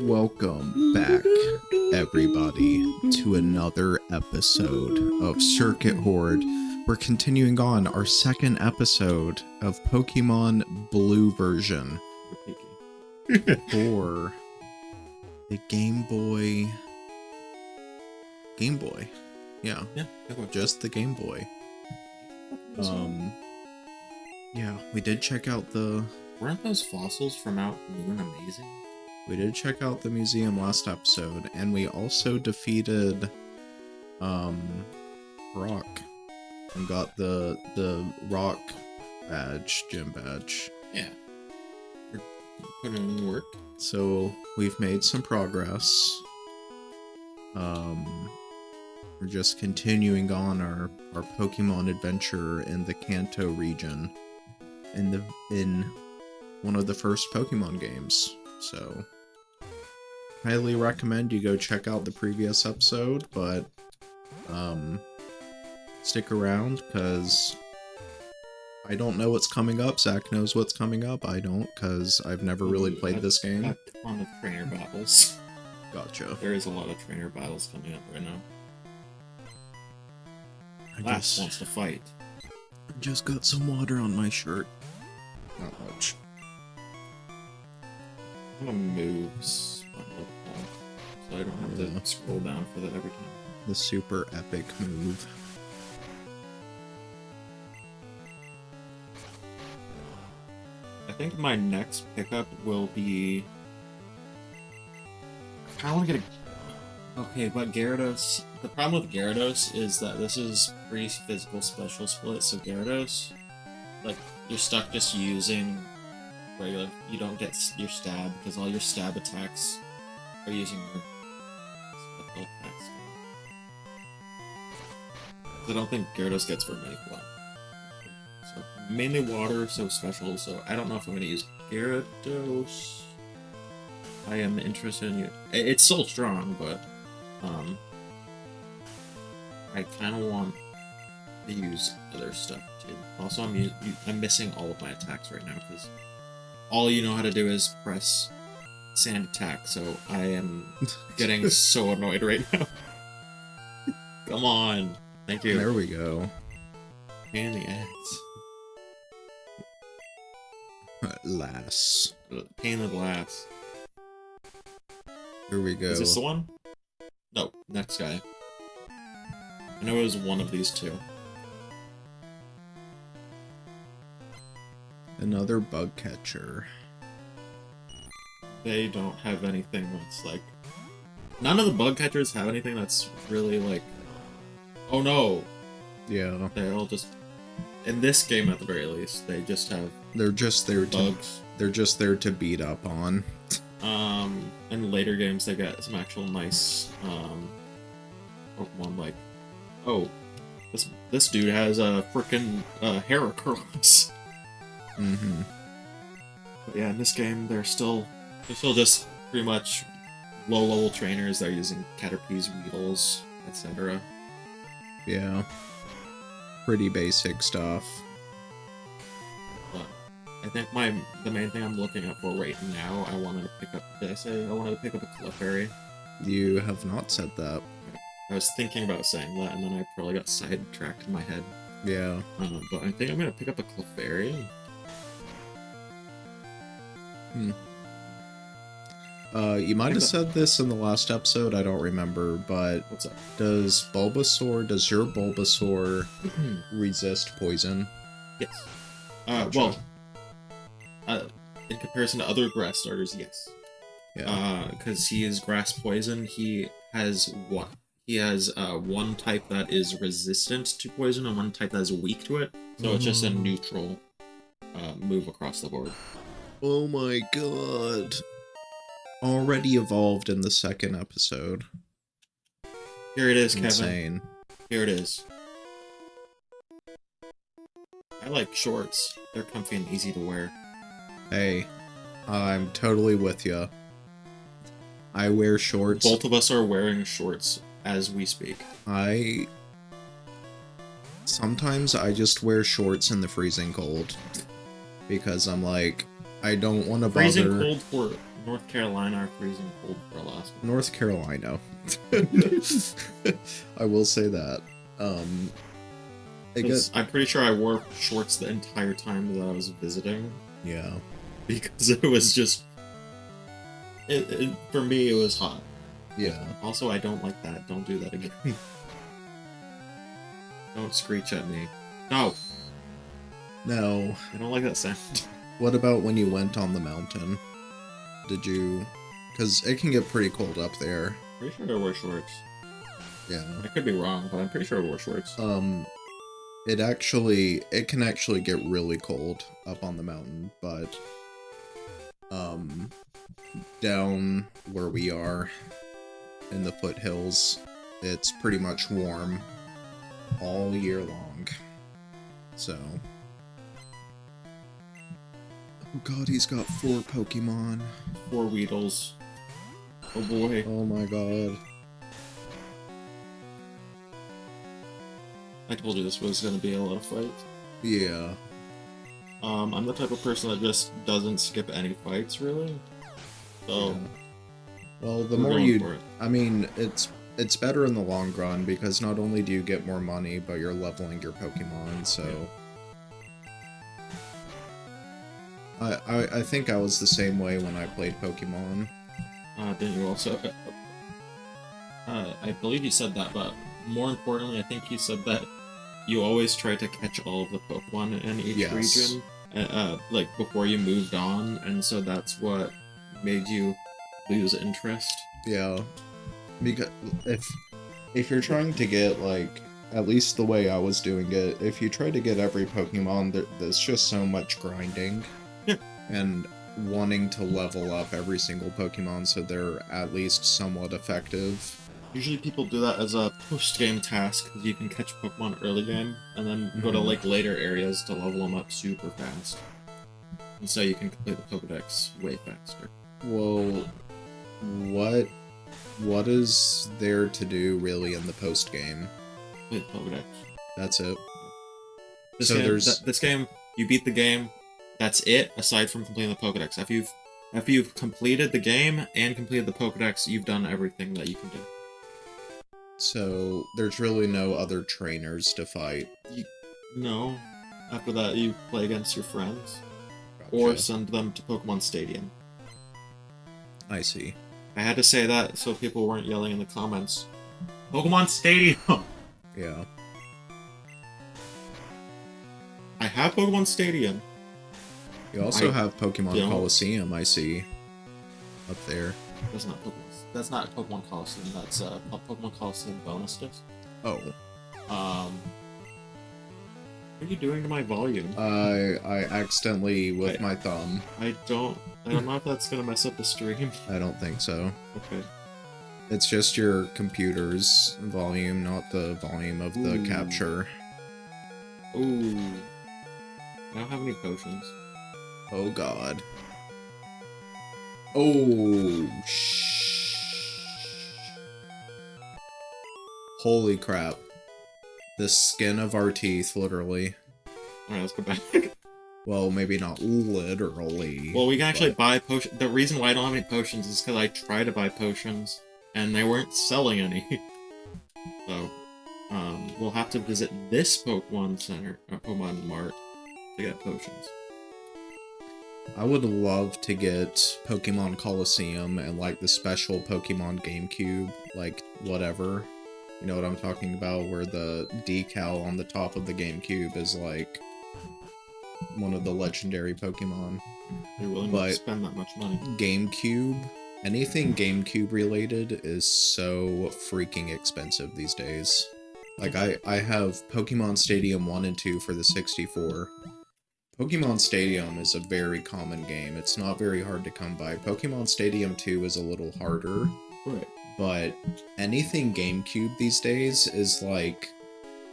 Welcome back, everybody, to another episode of Circuit Horde. We're continuing on our second episode of Pokemon Blue version for the Game Boy. Yeah, just the Game Boy. Yeah, we did check out the... Weren't those fossils from out Moon amazing? We did check out the museum last episode, and we also defeated, Rock. And got the Rock badge, gym badge. Yeah. We're putting in work. So, we've made some progress. We're just continuing on our Pokemon adventure in the Kanto region. In one of the first Pokemon games. So, highly recommend you go check out the previous episode, but, stick around, because I don't know what's coming up. Zach knows what's coming up. I don't, because I've never really played this game. A ton of trainer battles. Gotcha. There is a lot of trainer battles coming up right now. I Lass wants to fight. just got some water on my shirt. Not much. I'm gonna move so I don't have to scroll down for that every time. The super epic move. I think my next pickup will be... I kinda wanna get a... Okay, but Gyarados... The problem with Gyarados is that this is pre-physical special split, so Gyarados... Like, you're stuck just using regular... You don't get your stab, because all your stab attacks are using your special attacks. I don't think Gyarados gets very many fly. So, mainly water, so special, so I don't know if I'm gonna use Gyarados. I am interested in you. It's still strong, but I kind of want to use other stuff too. Also, I'm missing all of my attacks right now because all you know how to do is press sand attack. So I am getting so annoyed right now. Come on, thank you. There we go. Pain in the ass. Lass. Pain in the ass. Here we go. Is this the one? No, next guy. I know it was one of these two. Another bug catcher. They don't have anything that's like... None of the bug catchers have anything that's really like... Oh no! Yeah. They all just... In this game at the very least, they just have... They're just there bugs. They're just there to beat up on. In later games they get some actual nice, Pokemon like... Oh, this dude has a frickin' Heracross. Mm-hmm. But yeah, in this game, they're still just pretty much low-level trainers. They're using Caterpies, Weedles, etc. Yeah. Pretty basic stuff. But I think the main thing I'm looking out for right now, I wanted to pick up... Did I say I wanted to pick up a Clefairy? You have not said that. I was thinking about saying that, and then I probably got sidetracked in my head. Yeah. But I think I'm gonna pick up a Clefairy. You might have said this in the last episode, I don't remember, but... What's up? Does your Bulbasaur resist poison? Yes. Gotcha. In comparison to other grass starters, yes. Yeah. Because he is grass poison, he has what? He has one type that is resistant to poison and one type that is weak to it. So it's just a neutral move across the board. Oh my god. Already evolved in the second episode. Here it is, Insane. Kevin. Here it is. I like shorts. They're comfy and easy to wear. Hey, I'm totally with ya. I wear shorts. Both of us are wearing shorts as we speak. Sometimes I just wear shorts in the freezing cold. Because I'm like, I don't want to bother... Freezing cold for North Carolina are freezing cold for Alaska. North Carolina. I will say that. I'm pretty sure I wore shorts the entire time that I was visiting. Yeah. Because it was just... for me, it was hot. Yeah. Also, I don't like that. Don't do that again. Don't screech at me. No! No. I don't like that sound. What about when you went on the mountain? Did you... Because it can get pretty cold up there. Pretty sure I wore shorts. Yeah. I could be wrong, but I'm pretty sure I wore shorts. It can actually get really cold up on the mountain, but down where we are in the foothills, it's pretty much warm all year long. So, oh god, he's got 4 Pokemon. 4 Weedles. Oh boy. Oh my god. I told you this was gonna be a lot of fights. Yeah. I'm the type of person that just doesn't skip any fights, really. So, Yeah. Well, the we're more going you... for it. I mean, it's better in the long run, because not only do you get more money, but you're leveling your Pokemon, so... I think I was the same way when I played Pokemon. Didn't you also... I believe you said that, but more importantly, I think you said that you always try to catch all of the Pokemon in each Yes. region, like, before you moved on, and so that's what made you lose interest. Yeah. Because if you're trying to get, like, at least the way I was doing it, if you try to get every Pokemon, there's just so much grinding. Yeah. And wanting to level up every single Pokemon so they're at least somewhat effective. Usually people do that as a post-game task, because you can catch Pokemon early game, and then go to, like, later areas to level them up super fast. And so you can complete the Pokedex way faster. Well, what is there to do, really, in the post-game? Complete the Pokedex. That's it? So this game, you beat the game, that's it, aside from completing the Pokedex. After you've completed the game and completed the Pokedex, you've done everything that you can do. So, there's really no other trainers to fight. No. After that, you play against your friends. Gotcha. Or send them to Pokemon Stadium. I see. I had to say that so people weren't yelling in the comments. Pokemon Stadium! Yeah. I have Pokemon Stadium. You also have Pokemon don't. Coliseum, I see. Up there. That's not Pokemon. That's not Pokemon Coliseum. That's Pokemon Coliseum bonus disc. Oh. What are you doing to my volume? I accidentally, with my thumb. I don't know if that's gonna mess up the stream. I don't think so. Okay. It's just your computer's volume, not the volume of the Ooh. capture. Ooh. I don't have any potions. Oh god. Oh, holy crap. The skin of our teeth, literally. Alright, let's go back. Well, maybe not literally. Well, we can actually buy potions. The reason why I don't have any potions is because I tried to buy potions, and they weren't selling any. So, we'll have to visit this Pokemon Center, Pokemon Mart, to get potions. I would love to get Pokemon Coliseum and, like, the special Pokemon GameCube, like, whatever. You know what I'm talking about, where the decal on the top of the GameCube is, like, one of the legendary Pokemon. You're willing to spend that much money. GameCube, anything GameCube related is so freaking expensive these days. Like, I have Pokemon Stadium 1 and 2 for the 64. Pokemon Stadium is a very common game. It's not very hard to come by. Pokemon Stadium 2 is a little harder. Right. But anything GameCube these days is like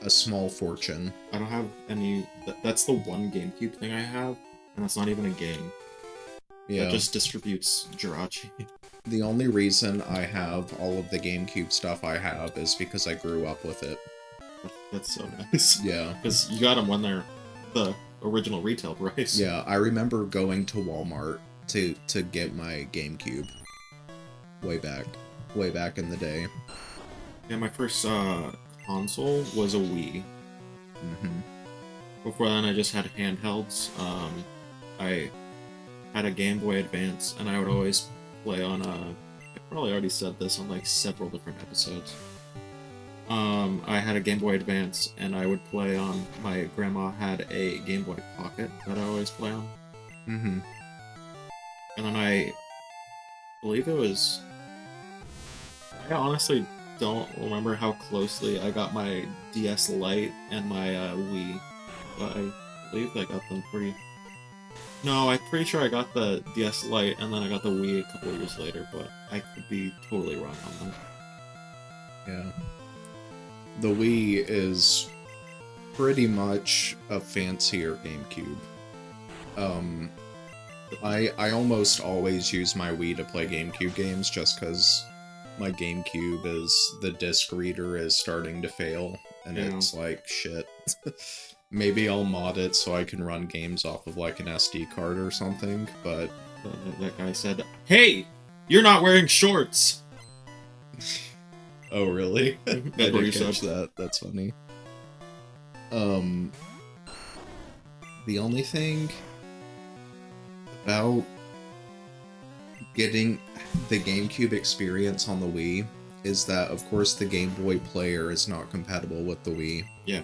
a small fortune. I don't have any... That's the one GameCube thing I have, and that's not even a game. Yeah. It just distributes Jirachi. The only reason I have all of the GameCube stuff I have is because I grew up with it. That's so nice. Yeah. Because you got them when they're the original retail price. Yeah, I remember going to Walmart to get my GameCube way back in the day. Yeah, my first console was a Wii. Mm-hmm. Before then, I just had handhelds. I had a Game Boy Advance, and I would always play on I probably already said this on like several different episodes. I had a Game Boy Advance, and I would play on. My grandma had a Game Boy Pocket that I always play on. Mm-hmm. And then I believe it was. I honestly don't remember how closely I got my DS Lite and my Wii, but I believe I got them pretty. No, I'm pretty sure I got the DS Lite and then I got the Wii a couple of years later, but I could be totally wrong on that. Yeah. The Wii is pretty much a fancier GameCube. I almost always use my Wii to play GameCube games just because my GameCube the disc reader is starting to fail, and it's like, shit. Maybe I'll mod it so I can run games off of like an SD card or something, but... That guy said, "Hey! You're not wearing shorts!" Oh, really? I didn't catch said. that. That's funny. The only thing about getting the GameCube experience on the Wii is that, of course, the Game Boy player is not compatible with the Wii. Yeah,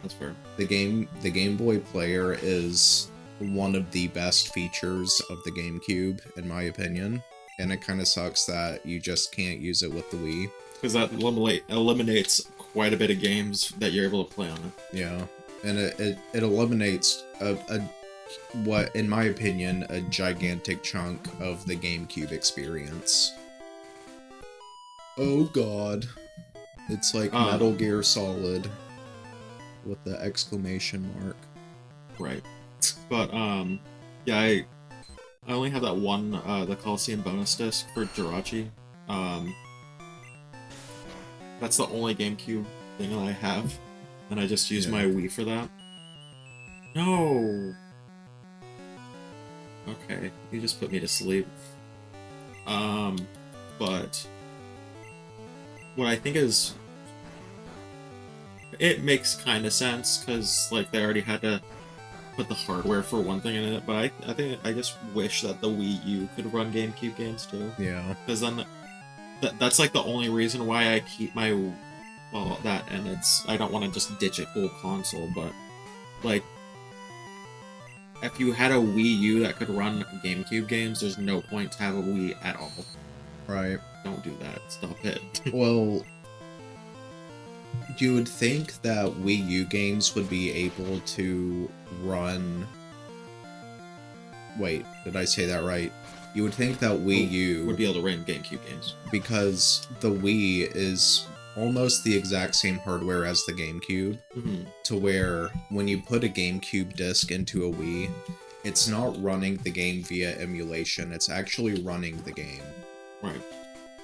that's fair. The Game Boy player is one of the best features of the GameCube, in my opinion, and it kind of sucks that you just can't use it with the Wii. Because that eliminates quite a bit of games that you're able to play on it. Yeah, and it eliminates what, in my opinion, a gigantic chunk of the GameCube experience. Oh god. It's like Metal Gear Solid with the exclamation mark. Right. But, yeah, I only have that one, the Coliseum bonus disc for Jirachi. That's the only GameCube thing that I have, and I just use my Wii for that. No! Okay, you just put me to sleep. But what I think is... It makes kind of sense, because, like, they already had to put the hardware for one thing in it, but I just wish that the Wii U could run GameCube games, too. Yeah. Because then... That's, like, the only reason why I keep my... Well, that, and it's... I don't want to just ditch a whole console, but... Like... If you had a Wii U that could run GameCube games, there's no point to have a Wii at all. Right. Don't do that. Stop it. Well... You would think that Wii U games would be able to run... Wait, did I say that right? You would think that Wii U... would be able to run GameCube games. Because the Wii is almost the exact same hardware as the GameCube, to where when you put a GameCube disc into a Wii, it's not running the game via emulation, it's actually running the game. Right.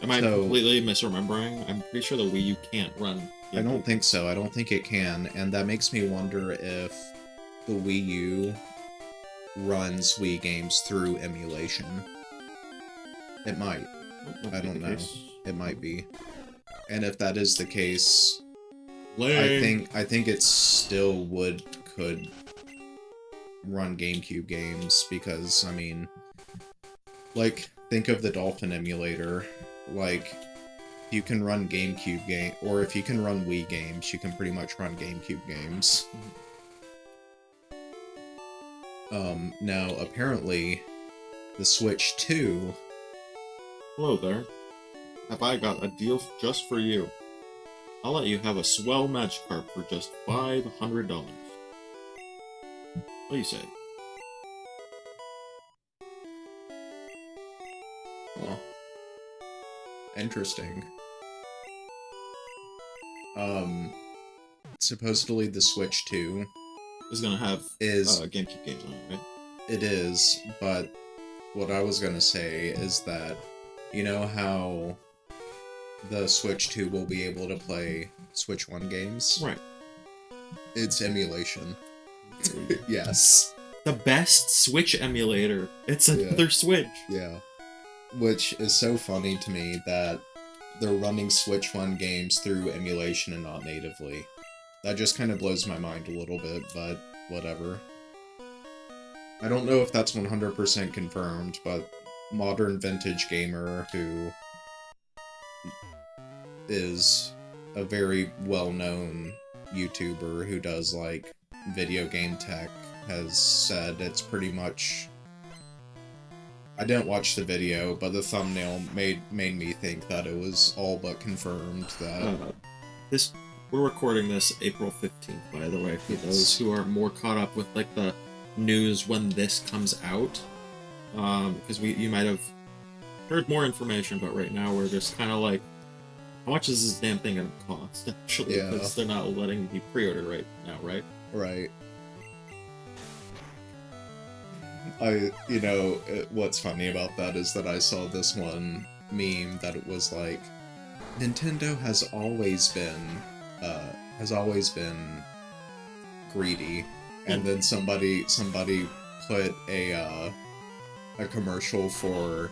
Am I completely misremembering? I'm pretty sure the Wii U can't run GameCube. I don't think so. I don't think it can, and that makes me wonder if the Wii U runs Wii games through emulation. It might. I don't know. It might be. And if that is the case, I think it still could run GameCube games, because, I mean, like, think of the Dolphin emulator. Like, you can run GameCube game, or if you can run Wii games, you can pretty much run GameCube games. Now, apparently, the Switch 2... Hello there. Have I got a deal just for you? I'll let you have a swell Magikarp for just $500. What do you say? Oh. Interesting. Supposedly the Switch 2 is gonna have GameCube games on it, right? It is, but what I was gonna say is that, you know how the Switch 2 will be able to play Switch 1 games? Right. It's emulation. Yes. The best Switch emulator. It's Yeah. another Switch. Yeah. Which is so funny to me that they're running Switch 1 games through emulation and not natively. That just kind of blows my mind a little bit, but whatever. I don't know if that's 100% confirmed, but Modern Vintage Gamer, who is a very well-known YouTuber who does, like, video game tech, has said it's pretty much... I didn't watch the video, but the thumbnail made me think that it was all but confirmed that... We're recording this April 15th, by the way, for Yes. those who are more caught up with, like, the news when this comes out. Because you might have heard more information, but right now we're just kind of like, how much is this damn thing gonna cost, actually? Yeah. Because they're not letting me pre-order right now, right? Right. What's funny about that is that I saw this one meme that it was like, Nintendo has always been greedy, and then somebody put a commercial for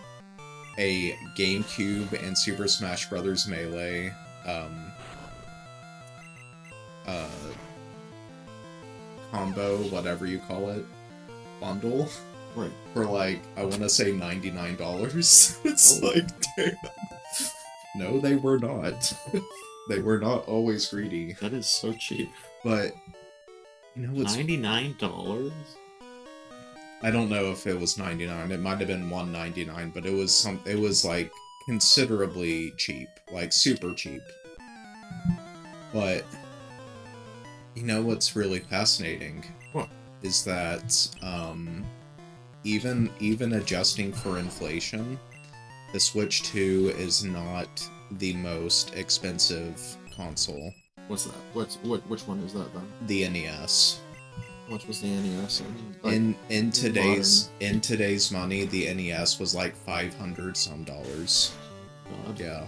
a GameCube and Super Smash Bros. Melee combo, whatever you call it, bundle. Right. For like, I want to say $99. It's like, damn. No, they were not. They were not always greedy. That is so cheap. But, you know what's... $99? I don't know if it was 99. It might have been $1.99, but it was like considerably cheap, like super cheap. But you know what's really fascinating? What? Is that even adjusting for inflation, the Switch 2 is not the most expensive console. What's that? Which one is that then? The NES. How much was the NES? In today's money, the NES was like $500 some. God. Yeah,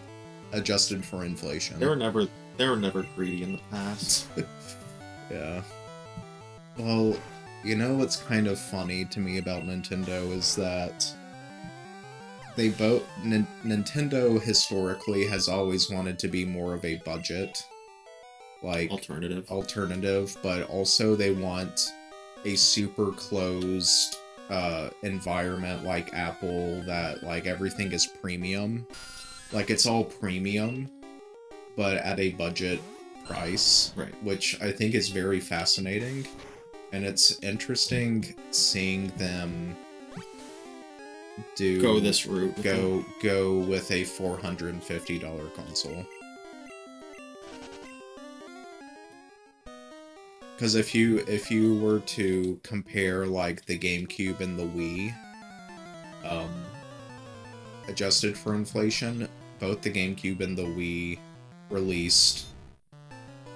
adjusted for inflation. They were never greedy in the past. Yeah. Well, you know what's kind of funny to me about Nintendo is that Nintendo historically has always wanted to be more of a budget, like alternative, but also they want a super closed environment like Apple, that like everything is premium, like it's all premium, but at a budget price, right? Which I think is very fascinating, and it's interesting seeing them go this route. Go with a $450 console. Because if you were to compare like the GameCube and the Wii, adjusted for inflation, both the GameCube and the Wii released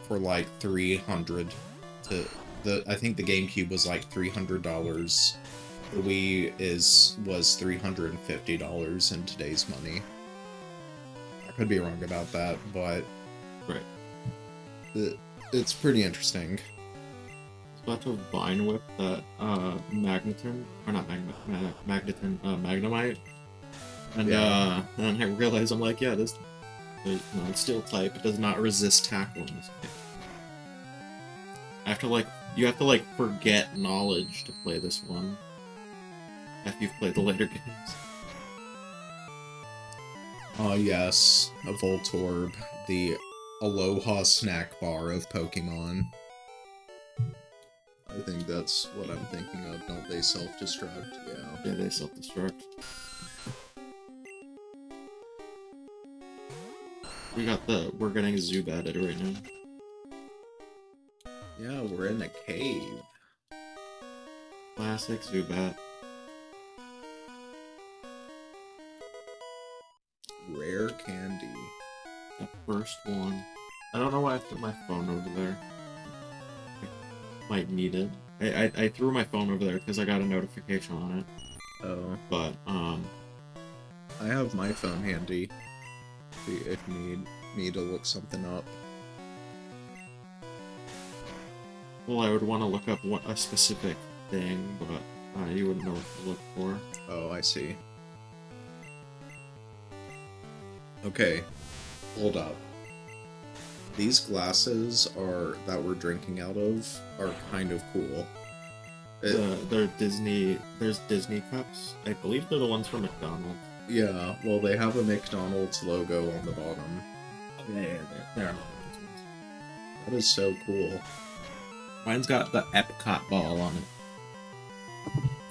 for like $300 to I think the GameCube was like $300. The Wii was $350 in today's money. I could be wrong about that, but right. It's pretty interesting. About to vine whip that Magneton, or not Magneton, Magnemite, and yeah. And I realize I'm like, yeah, it's steel type. It does not resist tackle in this game. You have to forget knowledge to play this one after you've played the later games. Oh yes, a Voltorb, the Aloha snack bar of Pokemon. I think that's what I'm thinking of. Don't they self-destruct? Yeah, they self-destruct. We're getting Zubat right now. Yeah, we're in a cave. Classic Zubat. Rare candy. The first one. I don't know why I threw my phone over there. I might need it. I threw my phone over there because I got a notification on it. Oh. But, I have my phone handy if you need me to look something up. Well, I would want to look up a specific thing, but you wouldn't know what to look for. Oh, I see. Okay, hold up. These glasses that we're drinking out of are kind of cool. They're Disney. There's Disney cups. I believe they're the ones from McDonald's. Yeah, well, they have a McDonald's logo on the bottom. Yeah, they're That is so cool. Mine's got the Epcot ball on it.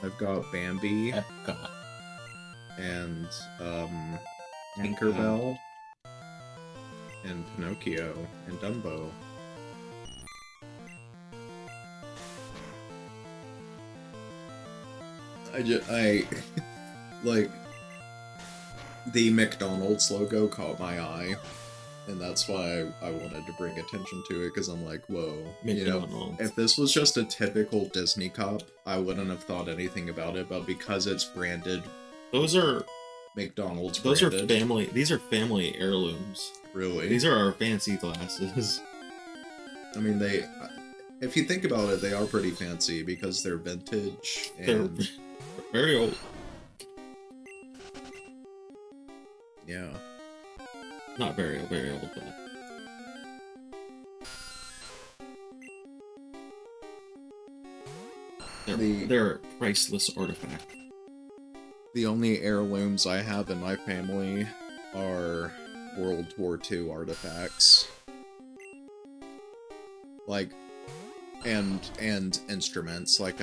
I've got Bambi Epcot. and Tinkerbell and Pinocchio and Dumbo. I like the McDonald's logo caught my eye, and that's why I wanted to bring attention to it, because I'm like, whoa, McDonald's. if this was just a typical Disney cup, I wouldn't have thought anything about it, but because it's branded, Those are McDonald's those branded, are family. These are family heirlooms. really. These are our fancy glasses. I mean, if you think about it, they are pretty fancy because they're vintage and They're very old. yeah. Not very old, but they're a priceless artifact. The only heirlooms I have in my family are World War II artifacts. Like, and instruments. Like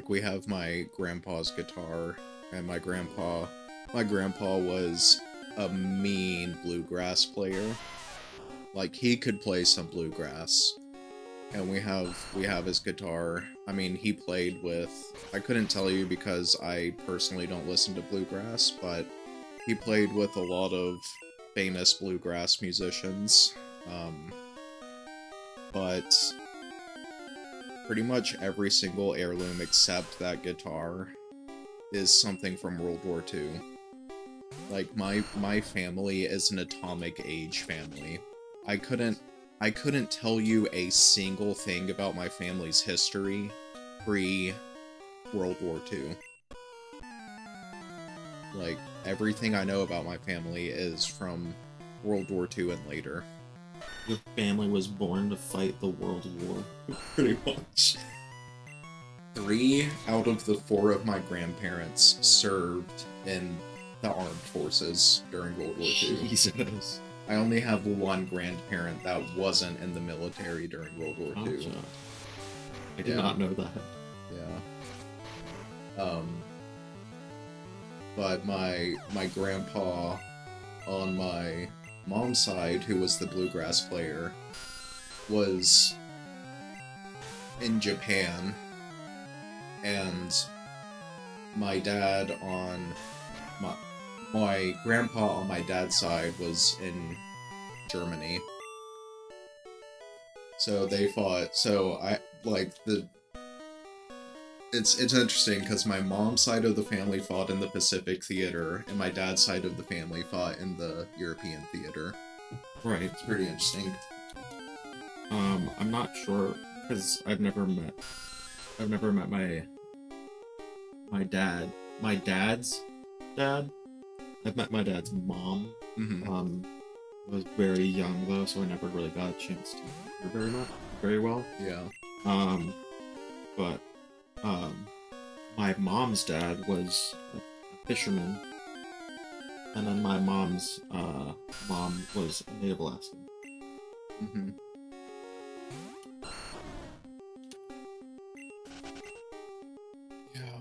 we have my grandpa's guitar, and my grandpa was a mean bluegrass player. Like, he could play some bluegrass. And we have his guitar. I mean, he played with, I couldn't tell you because I personally don't listen to bluegrass, but he played with a lot of famous bluegrass musicians. But pretty much every single heirloom except that guitar is something from World War II. Like, my family is an atomic age family. I couldn't tell you a single thing about my family's history pre-World War II. Like, everything I know about my family is from World War II and later. Your family was born to fight the World War. Pretty much. 3 out of the 4 of my grandparents served in the armed forces during World War II. Jesus. I only have one grandparent that wasn't in the military during World War II. Gotcha. I did not know that. Yeah. But my grandpa on my mom's side, who was the bluegrass player, was in Japan, and my dad on my grandpa on my dad's side was in Germany. So they fought. So it's interesting because my mom's side of the family fought in the Pacific Theater, and my dad's side of the family fought in the European Theater. Right. It's pretty interesting. I'm not sure because I've never met my dad. My dad's dad. I've met my dad's mom. Mm-hmm. I was very young though, so I never really got a chance to meet her very well. Yeah. But my mom's dad was a fisherman, and then my mom's mom was a Native Alaskan. Mm-hmm. Yeah.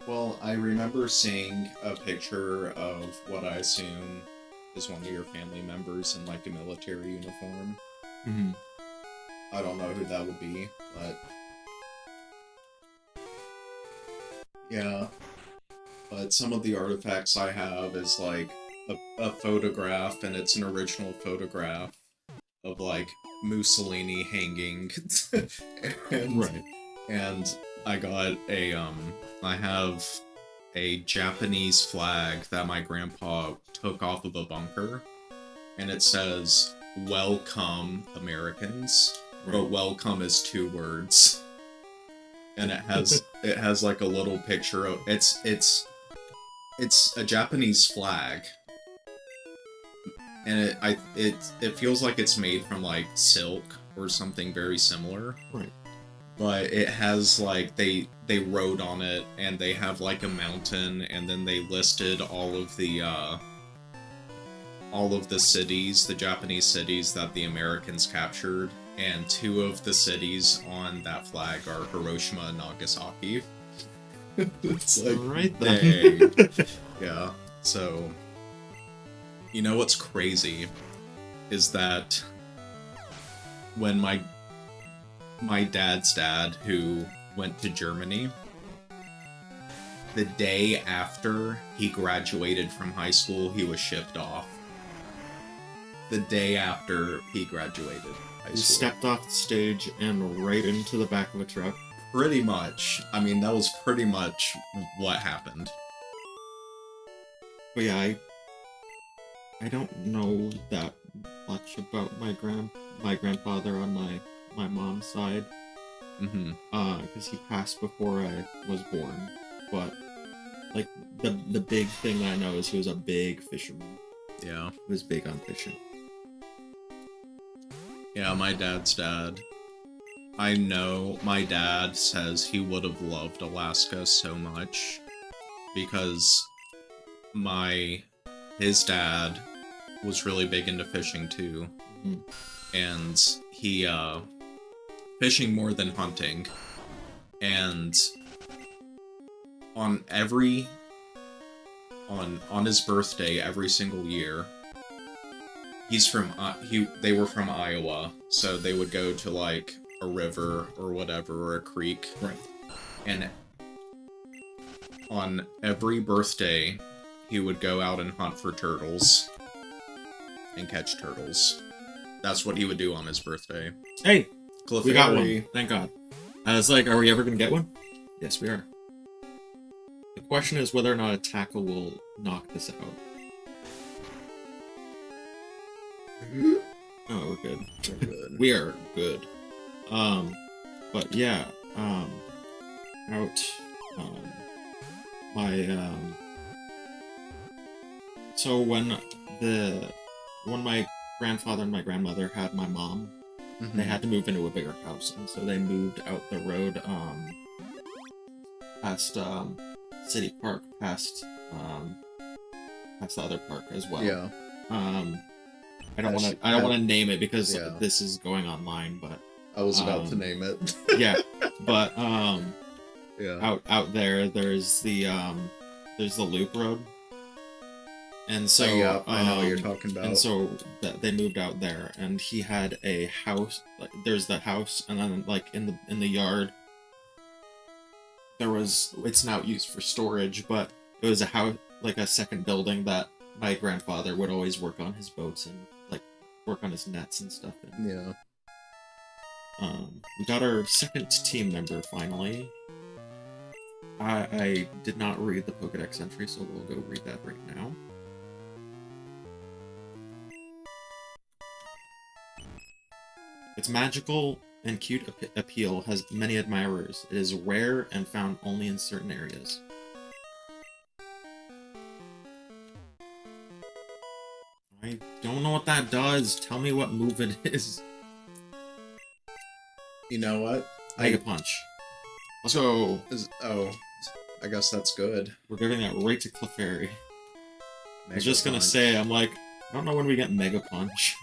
Well, I remember seeing a picture of what I assume is one of your family members in, like, a military uniform. Mm-hmm. I don't know who that would be, but... yeah. But some of the artifacts I have is, like, a photograph, and it's an original photograph of, like, Mussolini hanging. Right. And I got I have a Japanese flag that my grandpa took off of a bunker, and it says, "Welcome, Americans," but welcome is 2 words. and it has like a little picture of it's a Japanese flag, and it feels like it's made from like silk or something very similar. Right. But it has like they wrote on it, and they have like a mountain, and then they listed all of the cities, the Japanese cities that the Americans captured, and 2 of the cities on that flag are Hiroshima and Nagasaki. It's like, right then. dang. Yeah. So, you know what's crazy is that when my dad's dad, who went to Germany, the day after he graduated from high school, he was shipped off. The day after he graduated high He school. stepped off the stage and right into the back of a truck. Pretty much. I mean, that was pretty much what happened. But yeah, I don't know that much about my grandfather on my mom's side. Mm-hmm. Because he passed before I was born. But like the big thing that I know is he was a big fisherman. Yeah. He was big on fishing. Yeah, my dad's dad. I know my dad says he would have loved Alaska so much because his dad was really big into fishing too. Mm-hmm. And he fishing more than hunting. And on his birthday every single year, they were from Iowa, so they would go to like a river or whatever, or a creek. Right. And on every birthday, he would go out and hunt for turtles and catch turtles. That's what he would do on his birthday. Hey, Clefairy. we got one. Thank God. I was like, are we ever gonna get one? Yes, we are. The question is whether or not a tackle will knock this out. Oh, we're good. We're good. We are good. But yeah, so when my grandfather and my grandmother had my mom, Mm-hmm. they had to move into a bigger house, and so they moved out the road, past, City Park, past the other park as well. Yeah. I don't want to name it because Yeah. this is going online, but I was about to name it. yeah, but Yeah. out there there's the loop road, and so yeah, I know what you're talking about. and so they moved out there, and he had a house. Like there's the house, and then like in the yard it's now used for storage, but it was a house, like a second building that my grandfather would always work on his boats and like work on his nets and stuff in. Yeah. We got our second team member finally. I did not read the Pokédex entry, so we'll go read that right now. Its magical and cute appeal has many admirers. It is rare and found only in certain areas. I don't know what that does. Tell me what move it is. You know what? Mega Punch. Let's go. I guess that's good. We're giving that right to Clefairy. I was just gonna Punch. say, I'm like, I don't know when we get Mega Punch.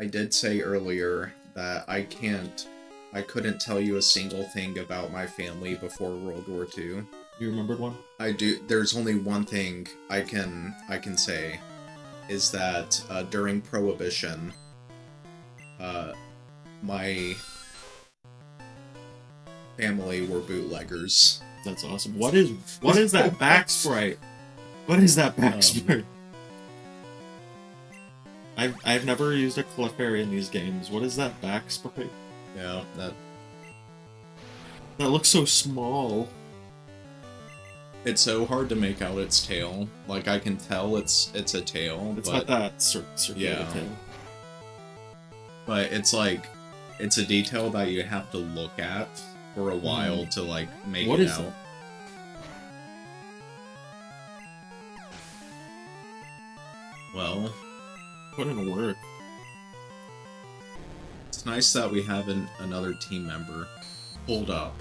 I did say earlier that I couldn't tell you a single thing about my family before World War II. You remembered one? I do. There's only one thing I can say, is that during Prohibition, my family were bootleggers. That's awesome. What is that back sprite? What is that back sprite? I've never used a Clefairy in these games. What is that back sprite? Yeah, that looks so small. it's so hard to make out its tail. Like I can tell it's a tail. It's but, got that circular tail. but it's like It's a detail that you have to look at for a while to, like, make What it is out. it? Well, Put in work. it's nice that we have another team member. Hold up.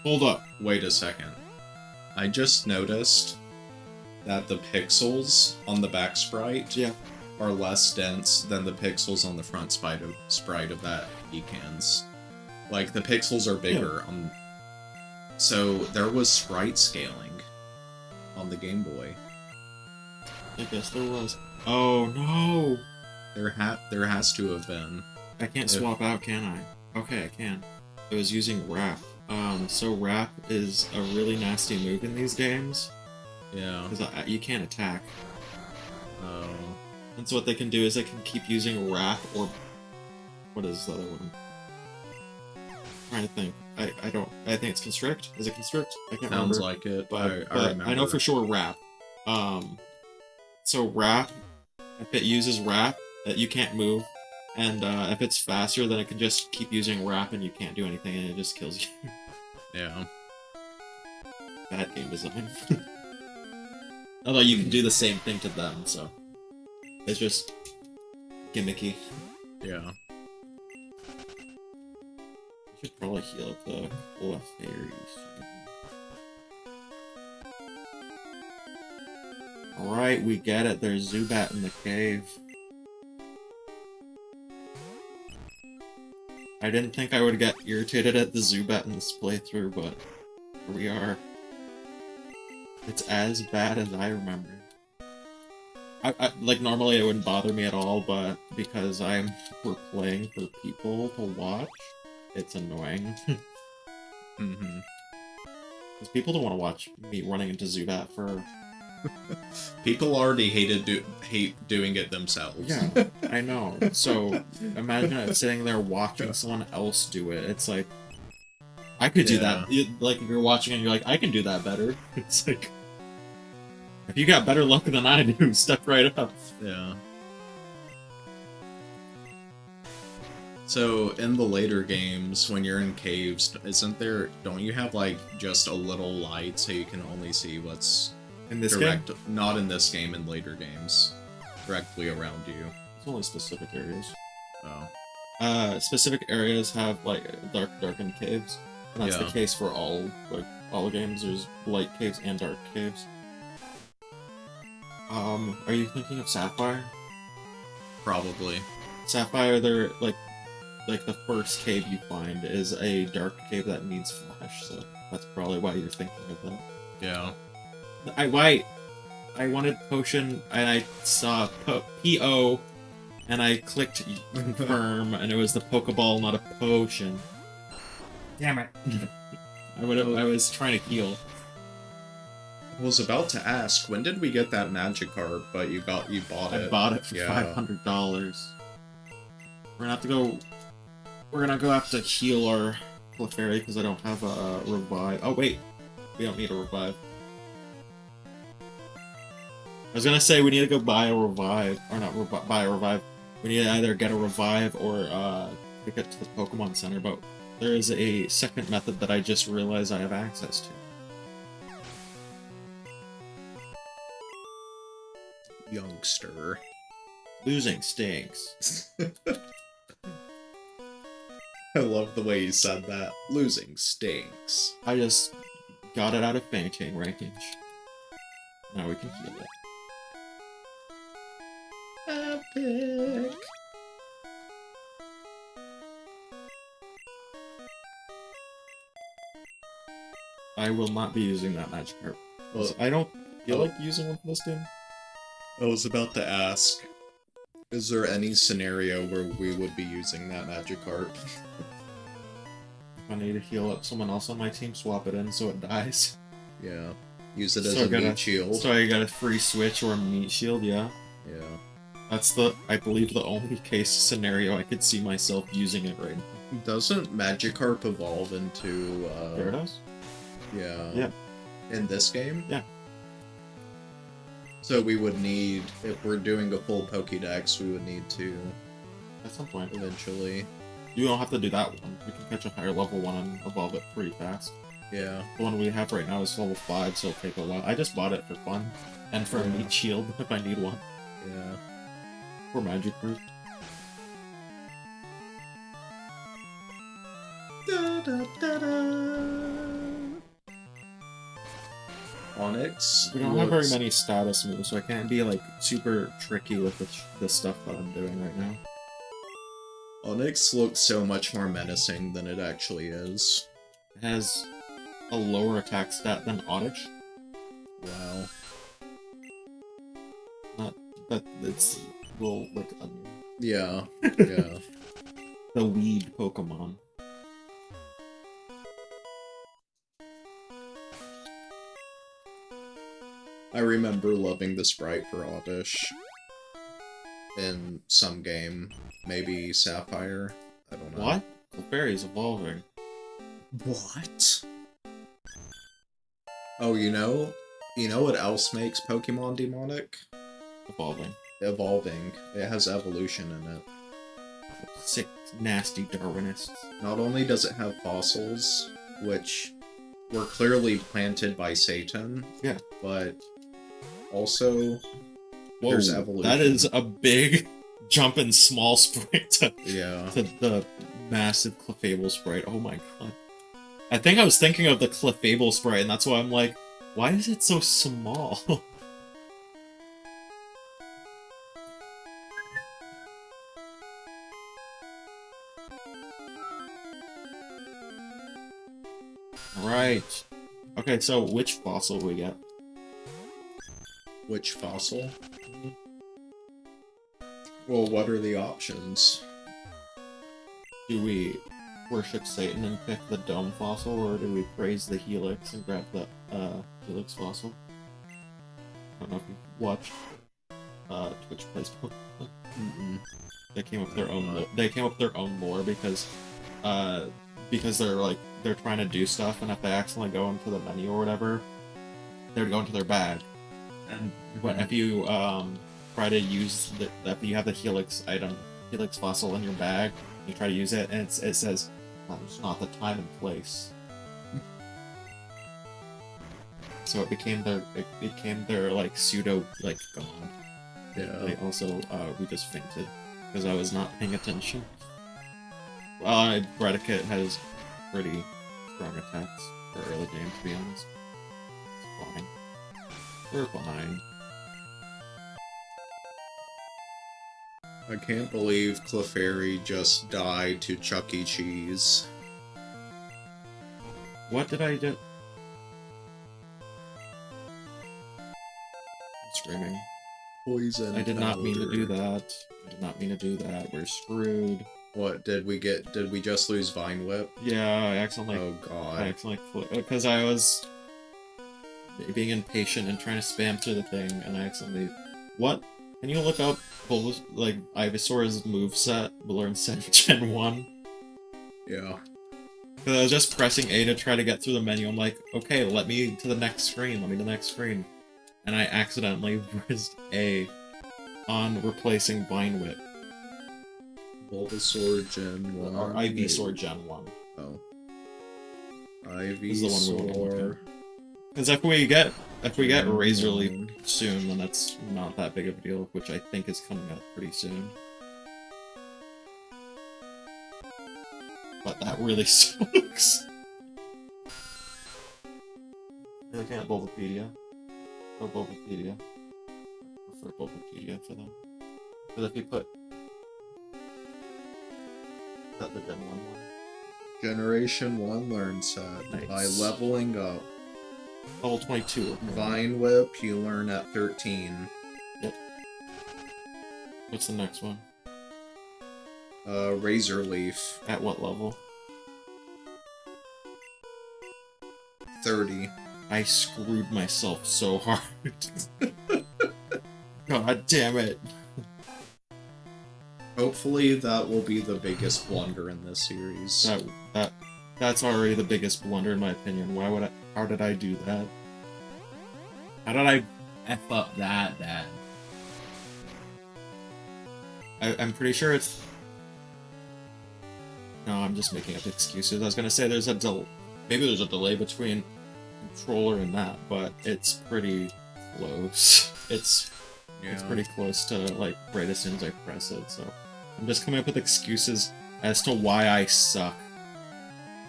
Hold up. Wait a second. I just noticed that the pixels on the back sprite are less dense than the pixels on the front sprite of that Ecans. Like, the pixels are bigger on... So, there was sprite scaling on the Game Boy. I guess there was. Oh no! There has to have been. I can't swap out, can I? Okay, I can. I was using Wrap. So Wrap is a really nasty move in these games. Yeah. Because you can't attack. Oh. And so what they can do is they can keep using Wrap or... What is the other one? I'm trying to think. I think it's Constrict. Is it Constrict? I can't remember. Sounds like it, But I remember. I know for sure Wrap. So Wrap, if it uses Wrap, you can't move. And if it's faster, then it can just keep using Wrap and you can't do anything and it just kills you. Yeah. Bad game design. Although you can do the same thing to them, so... It's just... gimmicky. Yeah. I should probably heal up the Cola Fairies. Alright, we get it. There's Zubat in the cave. I didn't think I would get irritated at the Zubat in this playthrough, but here we are. It's as bad as I remember. Like, normally it wouldn't bother me at all, but because we're playing for people to watch, it's annoying. Mm-hmm. Because people don't want to watch me running into Zubat for... People already hate doing it themselves. Yeah, I know. So, imagine it sitting there watching someone else do it. It's like, I could do that. Like, if you're watching and you're like, I can do that better. It's like, if you got better luck than I do, step right up. Yeah. So, in the later games, when you're in caves, don't you have, like, just a little light so you can only see what's In this game? Not in this game, in later games. Directly around you. It's only specific areas. Oh. Specific areas have, like, darkened caves. And that's the case for all games. There's light caves and dark caves. Are you thinking of Sapphire? Probably. Sapphire, they're, like the first cave you find is a dark cave that needs flash, so that's probably why you're thinking of that. Yeah. I wanted potion, and I saw P-O, and I clicked confirm, and it was the Pokeball, not a potion. Damn it. I was trying to heal. I was about to ask, when did we get that Magikarp, but you bought it. I bought it for $500. We're gonna go have to heal our Clefairy, because I don't have a revive. Oh wait, we don't need a revive. I was gonna say we need to go buy a revive, or not buy a revive. We need to either get a revive or take it to the Pokemon Center, but there is a second method that I just realized I have access to. Youngster. Losing stinks. I love the way you said that. Losing stinks. I just got it out of fainting range. Now we can heal it. Epic. I will not be using that Magikarp. Well, I don't feel like using one for this game. I was about to ask, is there any scenario where we would be using that Magikarp? If I need to heal up someone else on my team, swap it in so it dies. Yeah. Use it as a meat shield. So I got a free switch or a meat shield, yeah. Yeah. That's I believe, the only case scenario I could see myself using it right now. Doesn't Magikarp evolve into, Gyarados? Yeah. Yeah. In this game? Yeah. So we would need, if we're doing a full Pokédex, we would need to... At some point. Eventually. You don't have to do that one. We can catch a higher level one and evolve it pretty fast. Yeah. The one we have right now is level 5, so it'll take a while. I just bought it for fun. And for a meat shield, if I need one. Yeah. For magic root. Da, da, da, da. Onyx. We don't have very many status moves, so I can't be like super tricky with the stuff that I'm doing right now. Onyx looks so much more menacing than it actually is. It has a lower attack stat than Oddish. Wow. Not that it's will like onion. Yeah. Yeah. The weed Pokemon. I remember loving the sprite for Oddish in some game. Maybe Sapphire? I don't know. What? Clefairy's evolving. What? Oh, you know what else makes Pokemon demonic? Evolving. Evolving. It has evolution in it. Sick, nasty Darwinists. Not only does it have fossils, which were clearly planted by Satan, yeah, but also whoa, there's evolution. That is a big jump in small sprite to the massive Clefable sprite. Oh my god. I think I was thinking of the Clefable sprite, and that's why I'm like, why is it so small? Right. Okay, so which fossil we get? Which fossil? Well, what are the options? Do we worship Satan and pick the dome fossil, or do we praise the helix and grab the helix fossil? I don't know if you watched Twitch plays Pokemon. They came up with their own lore. They came up with their own lore because they're trying to do stuff, and if they accidentally go into the menu or whatever, they would go into their bag. And if you try to use if you have the helix fossil in your bag, you try to use it, and it says it's not the time and place. So it became their like pseudo like god. Yeah. They also we just fainted because I was not paying attention. Predicate has pretty strong attacks for early game, to be honest. It's fine. We're fine. I can't believe Clefairy just died to Chuck E. Cheese. What did I do? I'm screaming. Poison. I did not mean to do that. I did not mean to do that. We're screwed. What did we get? Did we just lose Vine Whip? Yeah, I accidentally. Oh god. I accidentally because I was being impatient and trying to spam through the thing, and I accidentally. What? Can you look up like Ivysaur's moveset? Learn Gen 1. Yeah. Because I was just pressing A to try to get through the menu. I'm like, okay, let me to the next screen. Let me to the next screen. And I accidentally pressed A on replacing Vine Whip. Bulbasaur Gen 1. Or Ivysaur Gen 1. Oh. This is the one we want to Ivysaur. Because if we get Razor Leaf soon, then that's not that big of a deal, which I think is coming up pretty soon. But that really sucks. They're looking at Bulbapedia. Or Bulbapedia. I prefer Bulbapedia for them. Because if you put... Is that the Gen 1 one? Generation 1 learn set. Nice. By leveling up. Level 22. Vine Whip, you learn at 13. Yep. What's the next one? Razor Leaf. At what level? 30. I screwed myself so hard. God damn it. Hopefully that will be the biggest blunder in this series. That's already the biggest blunder in my opinion. How did I do that? How did I F up that bad? I'm pretty sure it's... No, I'm just making up excuses. I was gonna say there's a maybe there's a delay between controller and that, but it's pretty close. It's pretty close to like right as soon as I press it. So I'm just coming up with excuses as to why I suck.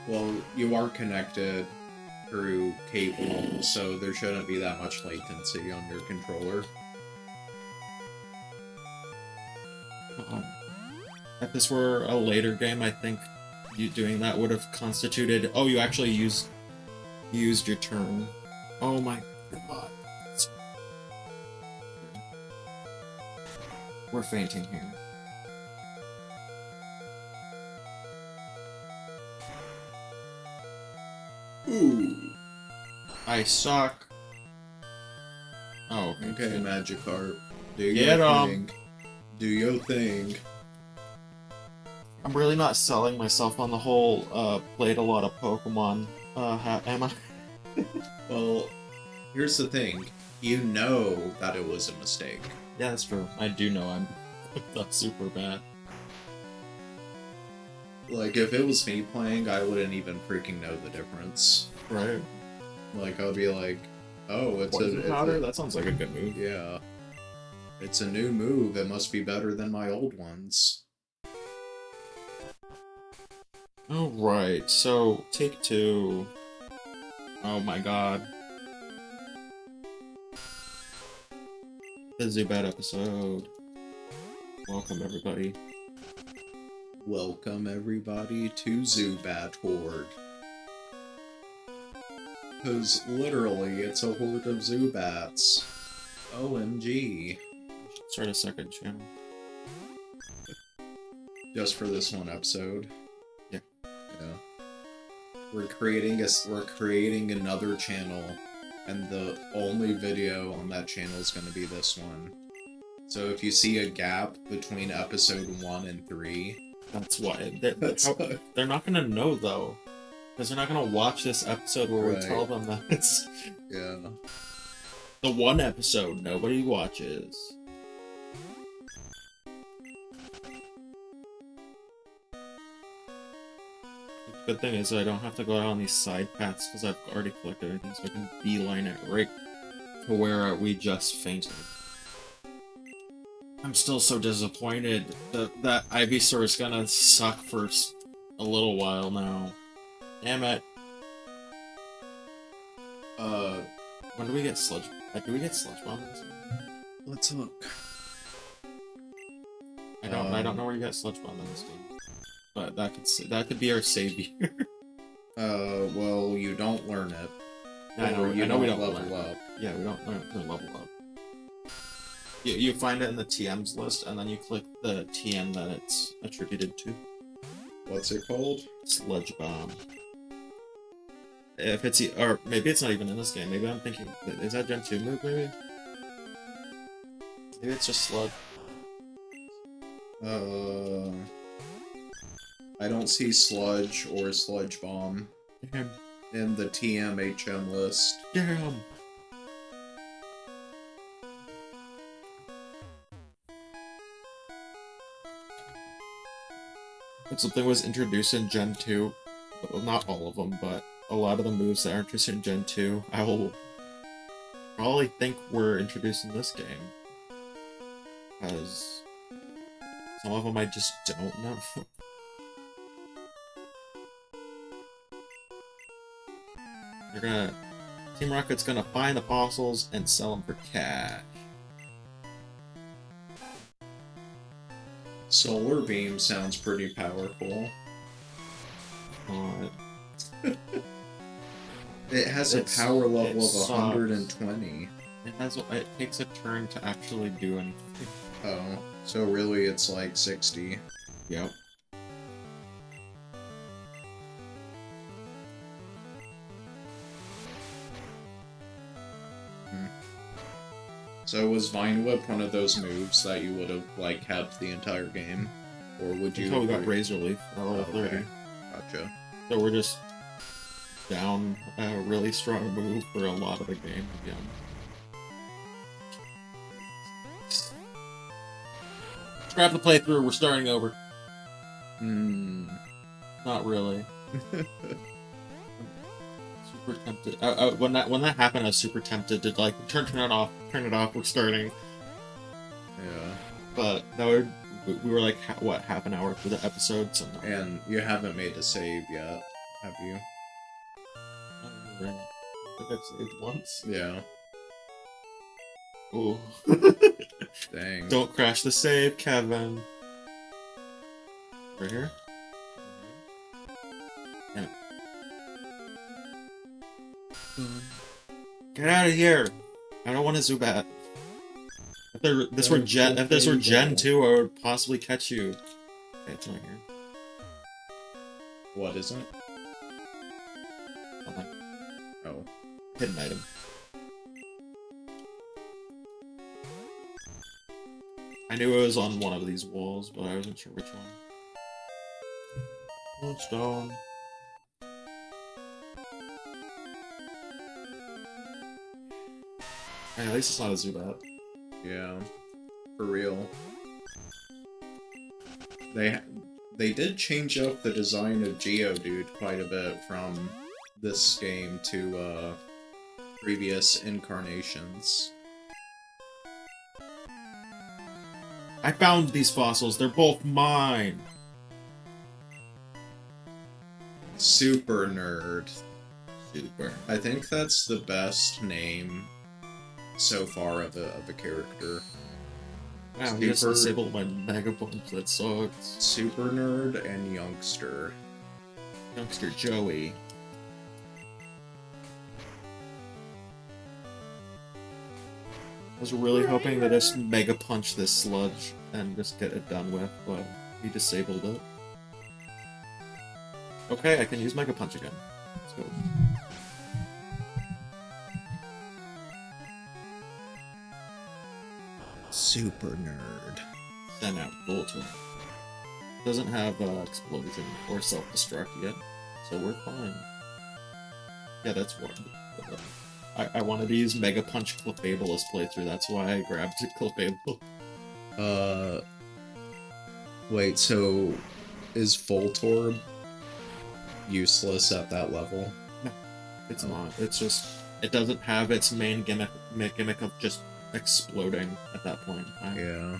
Well, you are connected through cable, so there shouldn't be that much latency on your controller. If this were a later game, I think you doing that would have constituted. Oh, you actually used your turn. Oh my god. We're fainting here. Ooh. I suck. Oh, okay, Magikarp. Do Get your thing. Do your thing. I'm really not selling myself on the whole, played a lot of Pokemon, am I? Well, here's the thing. You know that it was a mistake. Yeah, that's true. I do know I'm not super bad. Like, if it was me playing, I wouldn't even freaking know the difference. Right. Like, I'll be like, oh, it's Poison powder? That sounds like a good move. Yeah. It's a new move. It must be better than my old ones. Alright, so, take 2. Oh my god. The Zubat episode. Welcome, everybody. Welcome, everybody, to Zubat Horde. Because, literally, it's a horde of Zubats. OMG. Start a second channel. Just for this one episode. Yeah. Yeah. We're creating another channel, and the only video on that channel is going to be this one. So if you see a gap between episode 1 and 3... That's why. They're not going to know, though. Because they're not going to watch this episode where we tell them that it's... Yeah. The one episode nobody watches. The good thing is I don't have to go down these side paths because I've already collected everything, so I can beeline it right to where we just fainted. I'm still so disappointed that Ivysaur is gonna suck for a little while now. Damn it. When do we get Sludge? Do we get Sludge Bomb in this game? Let's look. I don't know where you got Sludge Bomb in this game. But that could be our savior. Well, you don't learn it. I know we don't level up. Yeah, we don't learn it to level up. You find it in the TMs list, and then you click the TM that it's attributed to. What's it called? Sludge Bomb. If it's... Or maybe it's not even in this game. Maybe I'm thinking... Is that Gen 2 move, maybe? Maybe it's just Sludge. I don't see Sludge or Sludge Bomb Damn. in the TM-HM list. Damn! If something was introduced in Gen 2, well, not all of them, but a lot of the moves that are introduced in Gen 2, I will probably think were introduced in this game. Because some of them I just don't know. Team Rocket's gonna find the fossils and sell them for cash. Solar Beam sounds pretty powerful. It has a power level of 120. It takes a turn to actually do anything. Oh, so really it's like 60. Yep. So was Vine Whip one of those moves that you would have, like, kept the entire game? Or would you... Until we got Razor Leaf at level 30. Okay. Gotcha. So we're just down a really strong move for a lot of the game again. Scrap the playthrough, we're starting over. Not really. Super tempted. When that happened, I was super tempted to like turn it off. Turn it off. We're starting. Yeah. But now we were like half an hour through the episode, so no. And you haven't made a save yet, have you? I think I've saved once. Yeah. Ooh. Dang. Don't crash the save, Kevin. Right here? Yeah. Get out of here! I don't want to Zubat. If this were Gen 2, I would possibly catch you. Okay, it's not here. What isn't? Nothing. Oh. Hidden item. I knew it was on one of these walls, but I wasn't sure which one. Stone. Hey, at least it's not a Zubat. Yeah. For real. They did change up the design of Geodude quite a bit from this game to previous incarnations. I found these fossils. They're both mine. Super Nerd. Super. I think that's the best name so far of a character. Wow, he just disabled my Mega Punch. That sucks. Super Nerd and Youngster. Youngster Joey. I was really hoping to just Mega Punch this sludge and just get it done with, but he disabled it. Okay, I can use Mega Punch again. Let's go. Super Nerd. Send out Voltor. Doesn't have explosion or self-destruct yet, so we're fine. Yeah, that's one. I wanted to use Mega Punch Clefable as playthrough, that's why I grabbed Clefable. Wait, so is Voltorb useless at that level? No, it's not. It's just, it doesn't have its main gimmick of just exploding at that point in time. Yeah.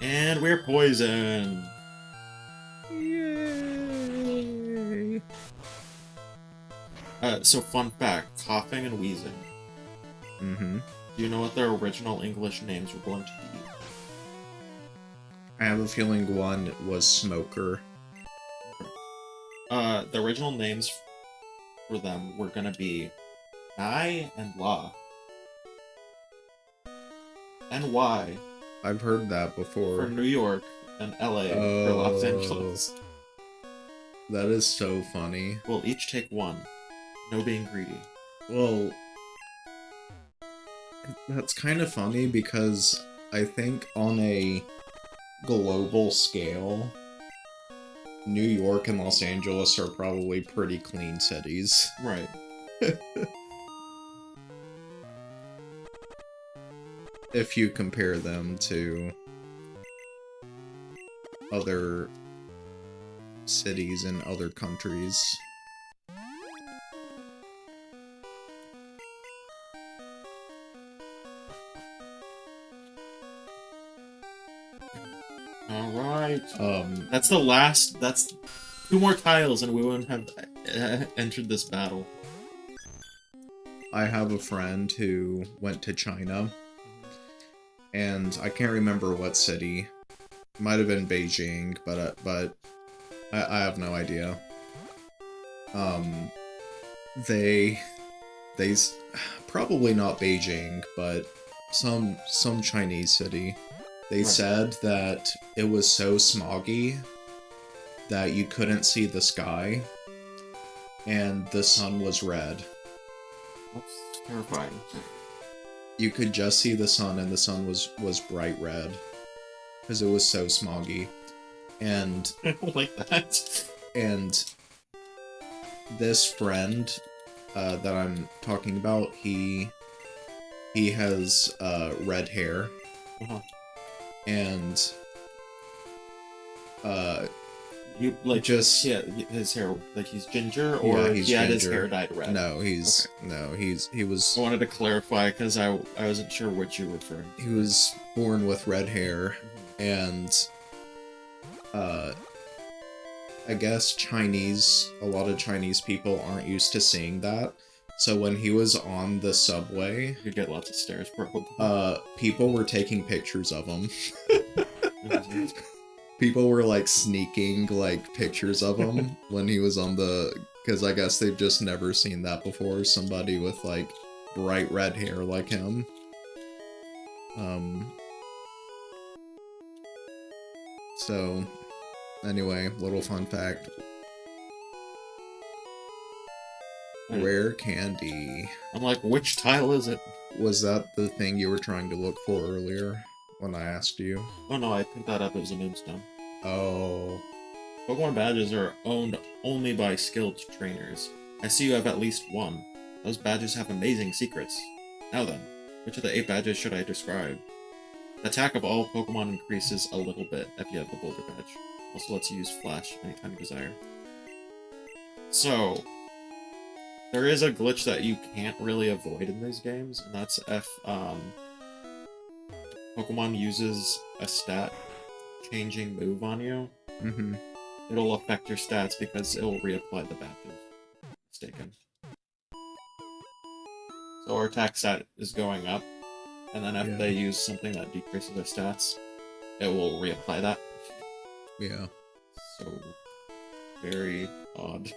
And we're poisoned! Yay! So fun fact, coughing and wheezing. Mm-hmm. Do you know what their original English names were going to be? I have a feeling one was Smoker. The original names for them were gonna be Nai and La. And Y I've heard that for before. New York and LA for Los Angeles. That is so funny. We'll each take one. No being greedy. Well, that's kind of funny because I think on a global scale, New York and Los Angeles are probably pretty clean cities. Right. If you compare them to other cities in other countries. Alright. That's That's 2 more tiles and we wouldn't have entered this battle. I have a friend who went to China, and I can't remember what city. Might have been Beijing, but I have no idea. They probably not Beijing, but some Chinese city. They Right. said that it was so smoggy that you couldn't see the sky, and the sun was red. That's terrifying. You could just see the sun, and the sun was bright red because it was so smoggy. And I don't like that. and this friend that I'm talking about, he has red hair, Uh-huh. and You like Just yeah, his hair like he's ginger, or yeah, he's he had his ginger. hair dyed red. No, he was I wanted to clarify because I wasn't sure what you were referring to. he was born with red hair, and I guess a lot of Chinese people aren't used to seeing that. So when he was on the subway, You could get lots of stares, probably. people were taking pictures of him. People were like sneaking like pictures of him when he was on the, because I guess they've just never seen that before. Somebody with like bright red hair like him. So anyway, little fun fact. Rare candy. I'm like, which tile is it? Was that the thing you were trying to look for earlier when I asked you? Oh no, I picked that up as a moonstone. Oh. Pokemon badges are owned only by skilled trainers. I see you have at least one. Those badges have amazing secrets. Now then, which of the 8 badges should I describe? The attack of all Pokemon increases a little bit if you have the Boulder badge. Also lets you use Flash anytime you desire. So, there is a glitch that you can't really avoid in these games, and that's if Pokemon uses a stat changing move on you. Mm-hmm. It'll affect your stats because it will reapply the badges. Mistaken. So our attack stat is going up, and then if they use something that decreases their stats, it will reapply that. Yeah. So, very odd.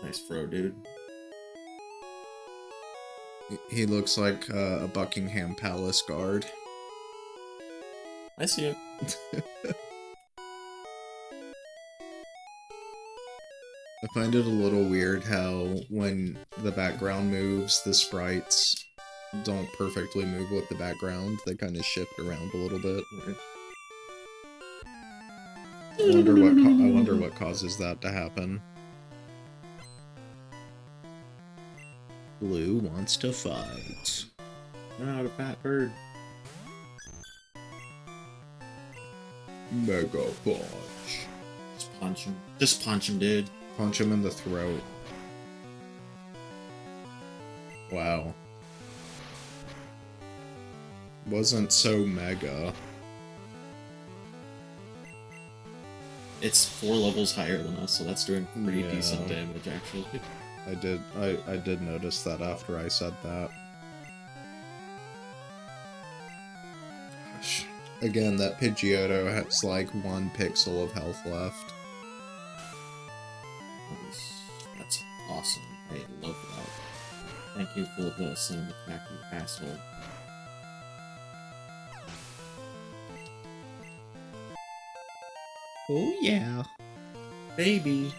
Nice fro, dude. He looks like a Buckingham Palace guard. I see it. I find it a little weird how when the background moves, the sprites don't perfectly move with the background. They kind of shift around a little bit. I wonder what causes that to happen. Blue wants to fight. Not a fat bird. Mega punch. Just punch him. Just punch him, dude. Punch him in the throat. Wow. Wasn't so mega. It's 4 levels higher than us, so that's doing pretty Yeah. decent damage, actually. I did notice that after I said that. Gosh. Again, that Pidgeotto has like 1 pixel of health left. That's awesome. I love that. Thank you for the cinematic asshole. Oh yeah. Baby.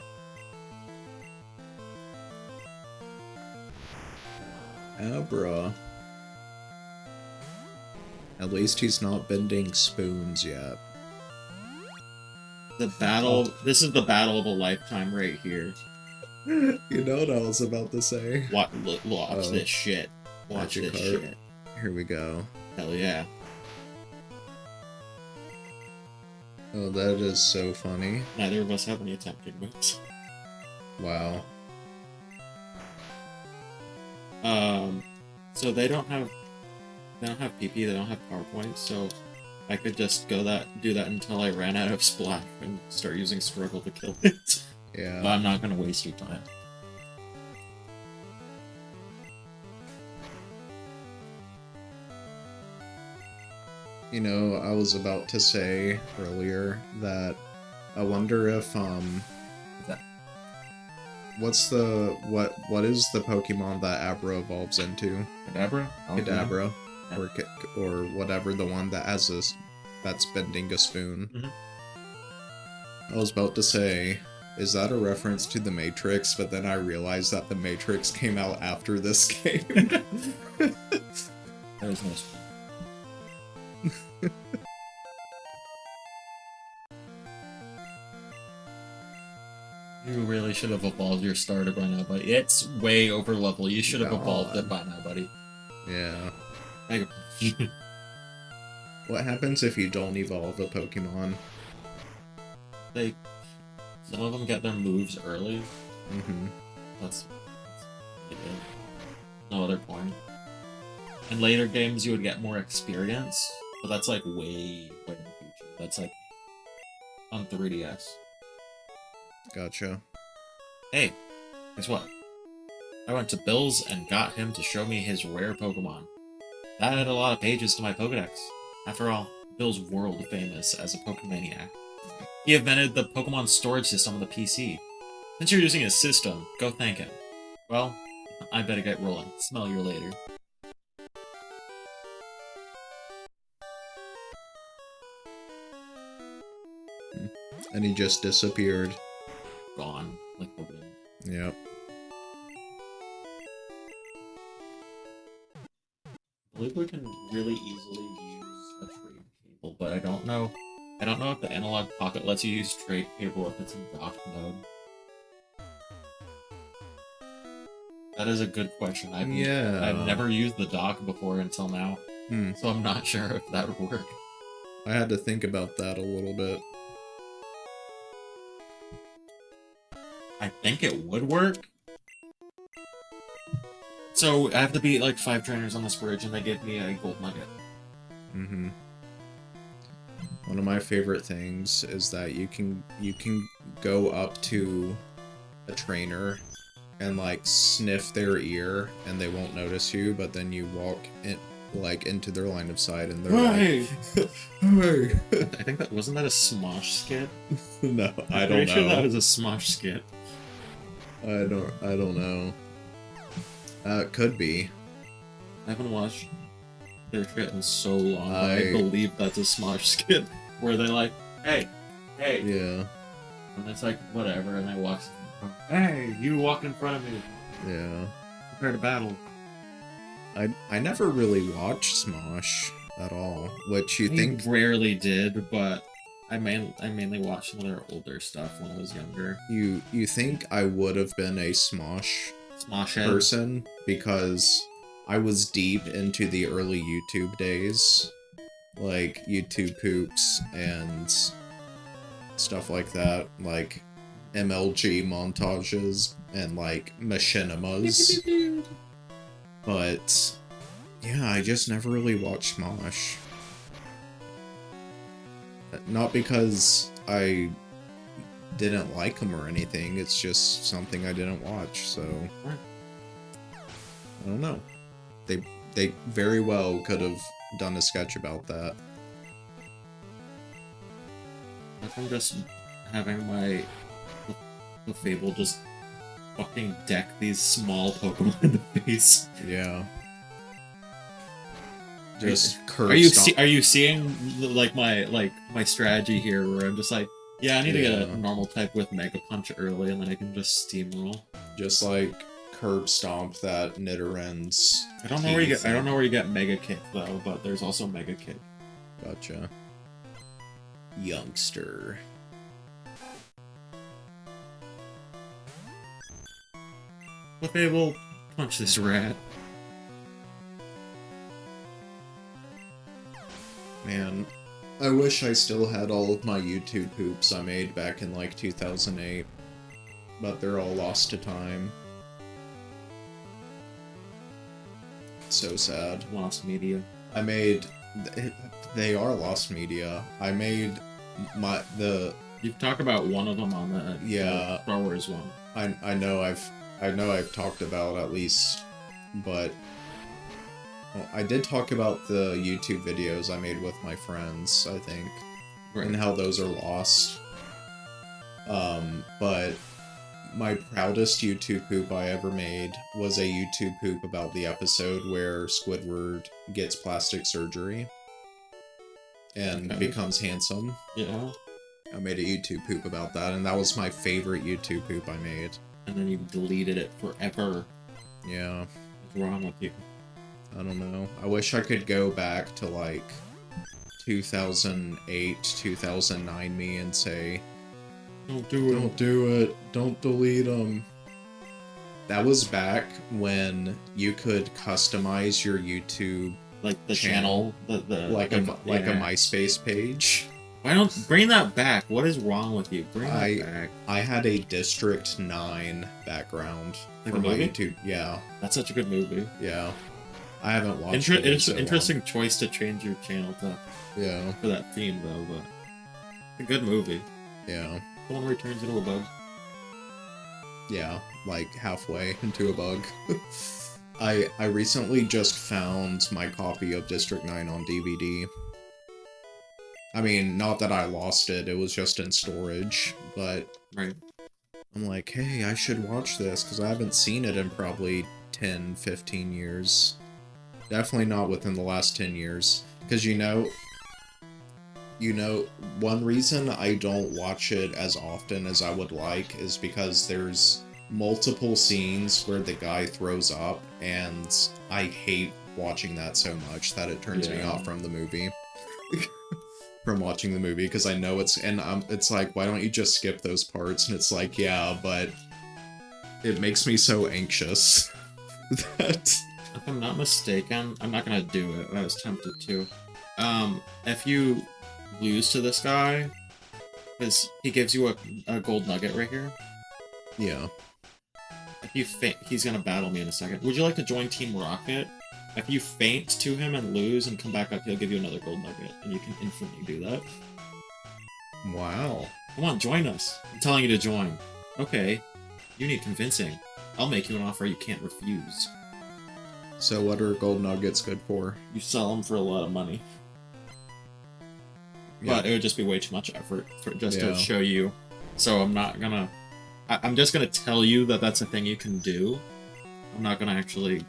Abra. At least he's not bending spoons yet. The battle. This is the battle of a lifetime right here. You know what I was about to say? Watch this shit. Watch Magic this card. shit. Here we go. Hell yeah. Oh, that is so funny. Neither of us have any attempted moves. Wow. So they don't have PP, they don't have PowerPoint, so I could just do that until I ran out of Splash and start using Struggle to kill it. Yeah. But I'm not gonna waste your time. You know, I was about to say earlier that I wonder if what is the Pokemon that Abra evolves into? Kadabra? Kadabra, or whatever, the one that has that's bending a spoon. Mm-hmm. I was about to say, is that a reference to The Matrix? But then I realized that The Matrix came out after this game. That was nice. You really should have evolved your starter by now, buddy. It's way over level. You should have evolved it by now, buddy. Yeah. Mega What happens if you don't evolve a Pokemon? Some of them get their moves early. Mm-hmm. That's really good. No other point. In later games, you would get more experience, but that's like way in the future. That's like on 3DS. Gotcha. Hey, guess what? I went to Bill's and got him to show me his rare Pokemon. That added a lot of pages to my Pokedex. After all, Bill's world famous as a Pokemaniac. He invented the Pokemon storage system on the PC. Since you're using his system, go thank him. Well, I better get rolling. Smell you later. And he just disappeared. Gone. Like the wind. Yep. I believe we can really easily use a trade cable, but I don't know. I don't know if the analog pocket lets you use trade cable if it's in dock mode. That is a good question. I've never used the dock before until now, so I'm not sure if that would work. I had to think about that a little bit. I think it would work. So I have to beat like 5 trainers on this bridge, and they give me a gold nugget. Mm-hmm. One of my favorite things is that you can go up to a trainer and like sniff their ear and they won't notice you, but then you walk in like into their line of sight and they're Hey! like, "Hey!" I think that wasn't that a Smosh skit? No, I I'm don't pretty sure that know. was a Smosh skit. I don't know. Could be. I haven't watched their shit in so long, but I I- believe that's a Smosh skit where they're like, hey, Yeah. and it's like, whatever, and they walk, hey, you walk in front of me, Yeah. prepare to battle. I never really watched Smosh at all, which you think I rarely did, but I mainly watched some of their older stuff when I was younger. you think I would have been a Smosh Smosh head. person because I was deep into the early YouTube days, like YouTube poops and stuff like that, like MLG montages and like machinimas. But yeah, I just never really watched Smosh. Not because I didn't like them or anything, it's just something I didn't watch, so I don't know. They very well could have done a sketch about that. I'm just having my the Fable just fucking deck these small Pokemon in the face. Yeah. Just Are you seeing like my strategy here where I'm just like, yeah, I need to get a normal type with Mega Punch early and then I can just steamroll. Just like curb stomp that Nidorann's. I don't know where you get Mega Kick though, but there's also Mega Kick. Gotcha. Youngster. Okay, we'll punch this rat. Man, I wish I still had all of my YouTube poops I made back in like 2008, but they're all lost to time. So sad. Lost media. I made... They are lost media. I made You talk about one of them on the Yeah. Star Wars one. I know I've talked about at least, but well, I did talk about the YouTube videos I made with my friends, I think, Right. and how those are lost. But my proudest YouTube poop I ever made was a YouTube poop about the episode where Squidward gets plastic surgery and becomes handsome. Yeah. I made a YouTube poop about that, and that was my favorite YouTube poop I made. And then you deleted it forever. Yeah. What's wrong with you? I don't know. I wish I could go back to like 2008, 2009 me and say, Don't do it. don't do it. Don't delete them. That was back when you could customize your YouTube like the channel, the like a yeah. MySpace page. Why don't bring that back? What is wrong with you? Bring that back. I had a District 9 background Like for a my movie? YouTube. Yeah, That's such a good movie. yeah. I haven't watched it in so Interesting long. choice to change your channel to Yeah, for that theme though, but a good movie. yeah, The one where he turns into a bug. yeah. Like halfway into a bug. I recently just found my copy of District 9 on DVD. I mean, not that I lost it, it was just in storage, but Right. I'm like, hey, I should watch this, because I haven't seen it in probably 10, 15 years. Definitely not within the last 10 years. Because one reason I don't watch it as often as I would like is because there's multiple scenes where the guy throws up, and I hate watching that so much that it turns me off from the movie. From watching the movie, because I know it's like, why don't you just skip those parts? And it's like, yeah, but it makes me so anxious that... If I'm not mistaken, I'm not gonna do it. I was tempted to. If you lose to this guy, because he gives you a gold nugget right here. Yeah. If you faint, he's gonna battle me in a second. Would you like to join Team Rocket? If you faint to him and lose and come back up, he'll give you another gold nugget, and you can instantly do that. Wow. Come on, join us. I'm telling you to join. Okay. You need convincing. I'll make you an offer you can't refuse. So what are gold nuggets good for? You sell them for a lot of money. Yeah. But it would just be way too much effort to show you. So I'm not gonna... I'm just gonna tell you that that's a thing you can do. I'm not gonna actually...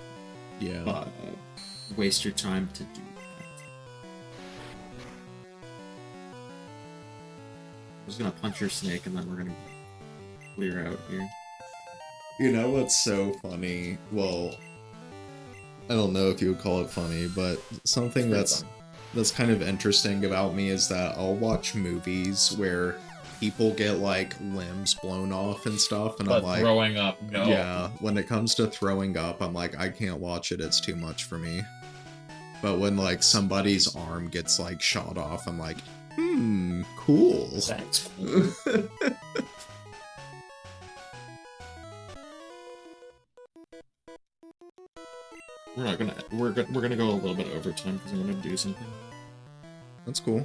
waste your time to do that. I'm just gonna punch your snake and then we're gonna clear out here. You know what's so funny? Well, I don't know if you would call it funny, but something that's kind of interesting about me is that I'll watch movies where people get like limbs blown off and stuff, and I'm like, throwing up, no. Yeah, when it comes to throwing up, I'm like, I can't watch it, it's too much for me. But when like somebody's arm gets like shot off, I'm like, cool. That's cool. We're gonna go a little bit over time because I'm gonna do something. That's cool.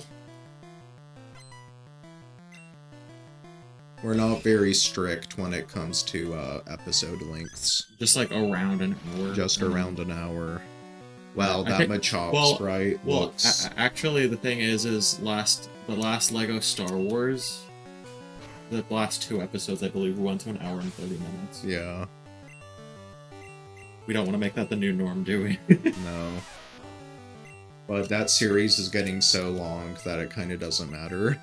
We're not very strict when it comes to episode lengths. Just like around an hour. Just around an hour. Wow, that Machop sprite looks... actually, the thing is the last Lego Star Wars, the last 2 episodes, I believe, went to an hour and 30 minutes. Yeah. We don't want to make that the new norm, do we? No. But that series is getting so long that it kind of doesn't matter.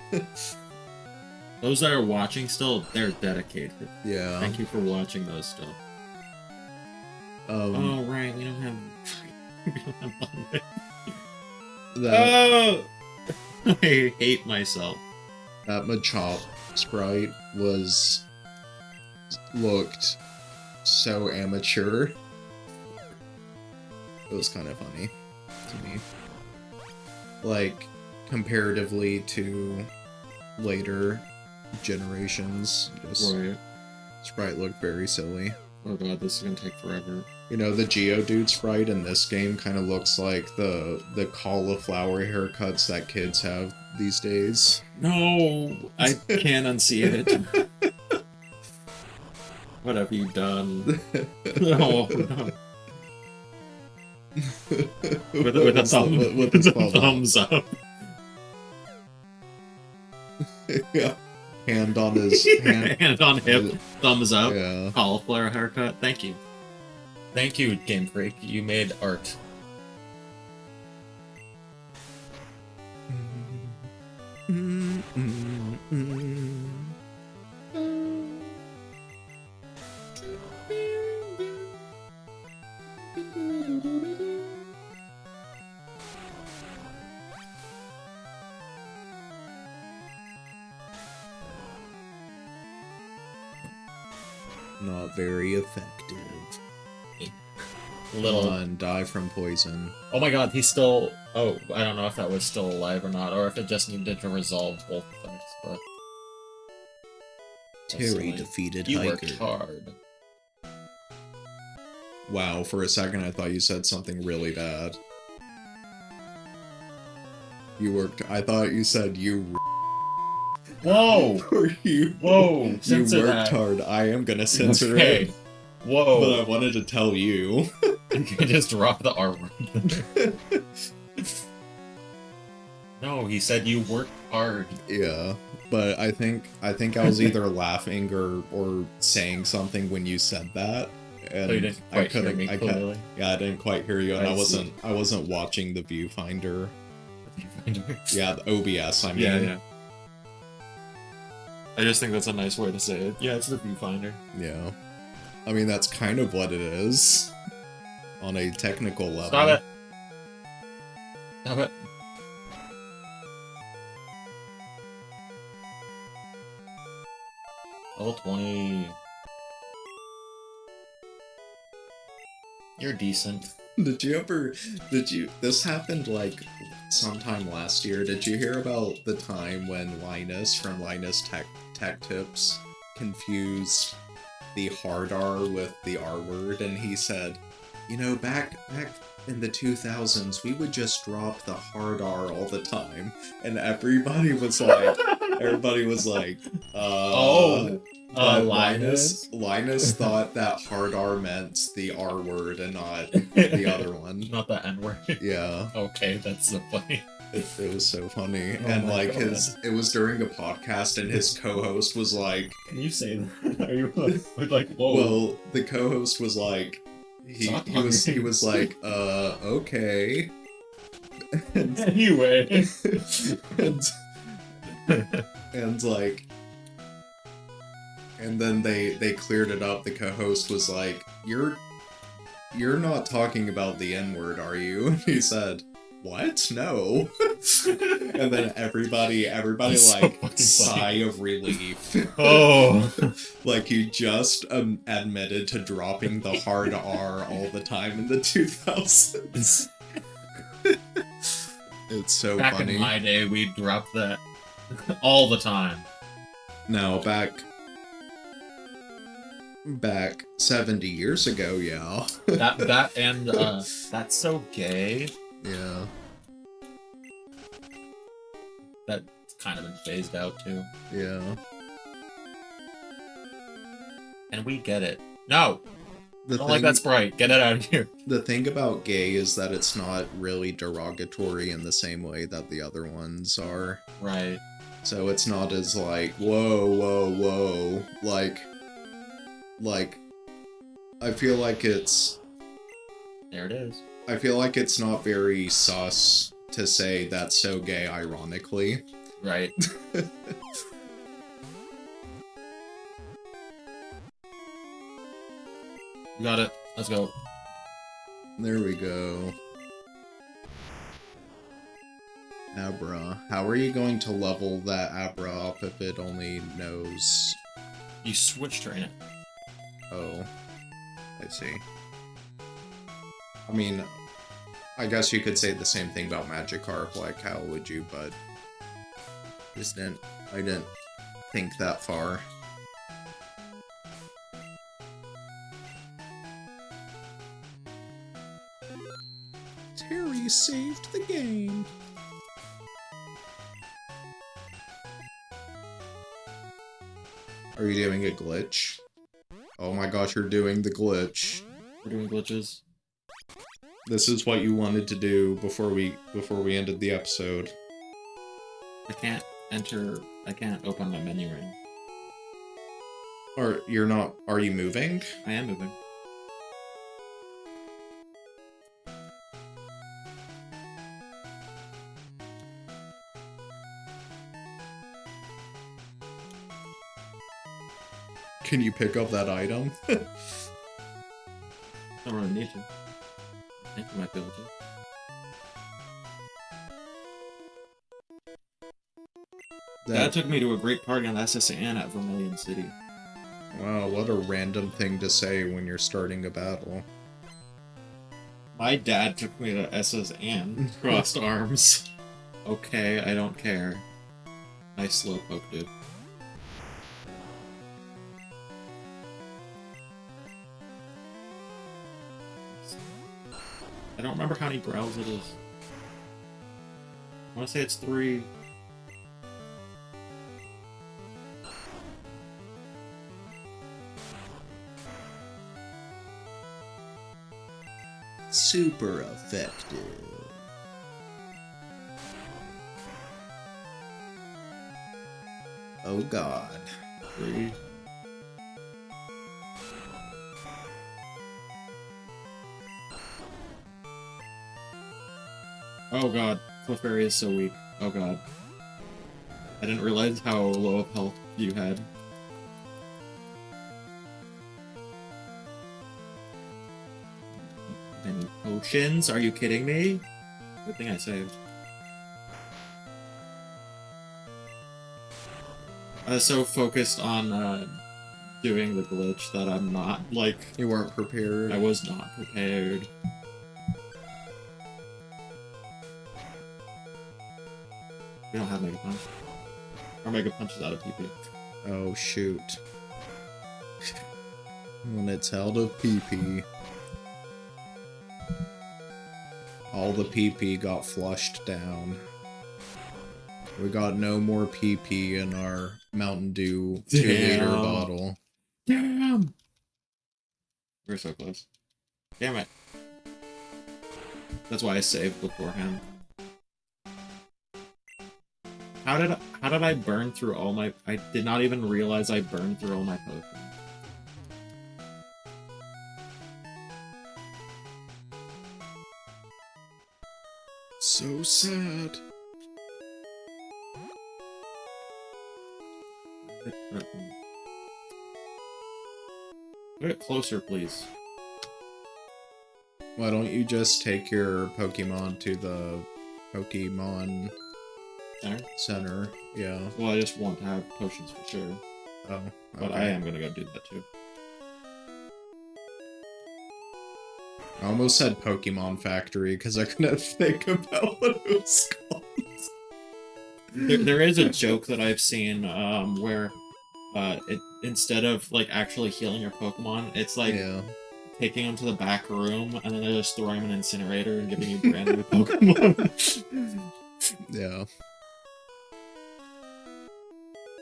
Those that are watching still, they're dedicated. Yeah. Thank you for watching those still. Oh, right, we don't have... Oh! I hate myself. That Machop sprite looked so amateur. It was kind of funny to me. Like, comparatively to later generations, just right. Sprite looked very silly. Oh god, this is gonna take forever. You know, the Geodude sprite in this game kind of looks like the cauliflower haircuts that kids have these days. No! I can't unsee it. What have you done? No, no. with a thumbs up. Yeah. Hand on his hand on hip, thumbs up. Yeah. Cauliflower haircut. Thank you. Thank you, Game Freak. You made art. Not very effective. little. And die from poison. Oh my god, he's still. Oh, I don't know if that was still alive or not, or if it just needed to resolve both things. But Terry defeated you Hiker. worked hard. Wow, for a second I thought you said something really bad. I thought you said you. Whoa! Or you. Whoa! You Censor worked that. hard. I am gonna censor Okay. it. Whoa! But I wanted to tell you. You can just drop the R word. No, he said you worked hard. Yeah, but I think I was either laughing or saying something when you said that, and So you didn't quite hear me clearly. Yeah, I didn't quite hear you, and I see. wasn't watching the viewfinder. Viewfinder. Yeah, the OBS. I mean. Yeah. I just think that's a nice way to say it. Yeah, it's the viewfinder. Yeah. I mean, that's kind of what it is on a technical level. Stop it. Stop it. Level 20. You're decent. This happened like sometime last year. Did you hear about the time when Linus from Linus Tech Tips confused the hard R with the R word, and he said, you know, back in the 2000s, we would just drop the hard R all the time, and everybody was like, Linus thought that hard R meant the R word and not the other one. Not the N word. Yeah. Okay, that's so funny. It was so funny. Oh And my like God. it was during a podcast, and his co-host was like, Can you say that? Are you like, whoa? well, the co-host was like, he was like, okay. And, Anyway. and like, and then they cleared it up. The co-host was like, you're not talking about the N-word, are you? And he said, what? No. And then everybody That's so like fucking sigh funny. of relief. Oh. Like you just admitted to dropping the hard R all the time in the 2000s. It's so Back funny. in my day, we dropped that all the time. No, back 70 years ago, yeah. That and that's so gay. Yeah. That's kind of been phased out too. Yeah. And we get it. No! The I don't like that Sprite. Get it out of here. The thing about gay is that it's not really derogatory in the same way that the other ones are. Right. So it's not as like, whoa. Like, I feel like it's... There it is. I feel like it's not very sus to say that's so gay ironically. Right. We got it. Let's go. There we go. Abra. How are you going to level that Abra up if it only knows... You switch train it. Oh. I see. I mean, I guess you could say the same thing about Magikarp, like how would you, but... I didn't think that far. Terry saved the game. Are you doing a glitch? Oh my gosh, you're doing the glitch. We're doing glitches. This is what you wanted to do before we ended the episode. I can't open my menu right now. Or you're not, are you moving? I am moving. Can you pick up that item? I don't really need to. I think I might be able to. That took me to a great party on the SSN at Vermilion City. Wow, what a random thing to say when you're starting a battle. My dad took me to SS Anne. Crossed arms. Okay, I don't care. Nice slowpoke, dude. I don't remember how many growls it is. I want to say it's 3. Super effective. Oh god. 3. Oh god, Clefairy is so weak. Oh god. I didn't realize how low of health you had. Any potions? Are you kidding me? Good thing I saved. I was so focused on doing the glitch that I'm not, like... You weren't prepared. I was not prepared. We don't have Mega Punch. Our Mega Punch is out of PP. Oh shoot. When it's out of PP. All the PP got flushed down. We got no more PP in our Mountain Dew 2-liter bottle. Damn! We're so close. Damn it. That's why I saved beforehand. How did I burn through all my... I did not even realize I burned through all my Pokemon. So sad. Put it closer, please. Why don't you just take your Pokemon to the Pokemon Center? Yeah. Well, I just want to have potions for sure. Oh, okay. But I am gonna go do that too. I almost said Pokemon Factory because I couldn't think about what it was called. There is a joke that I've seen where it instead of like actually healing your Pokemon, it's like taking them to the back room and then they're just throwing them in an incinerator and giving you brand new Pokemon. Yeah.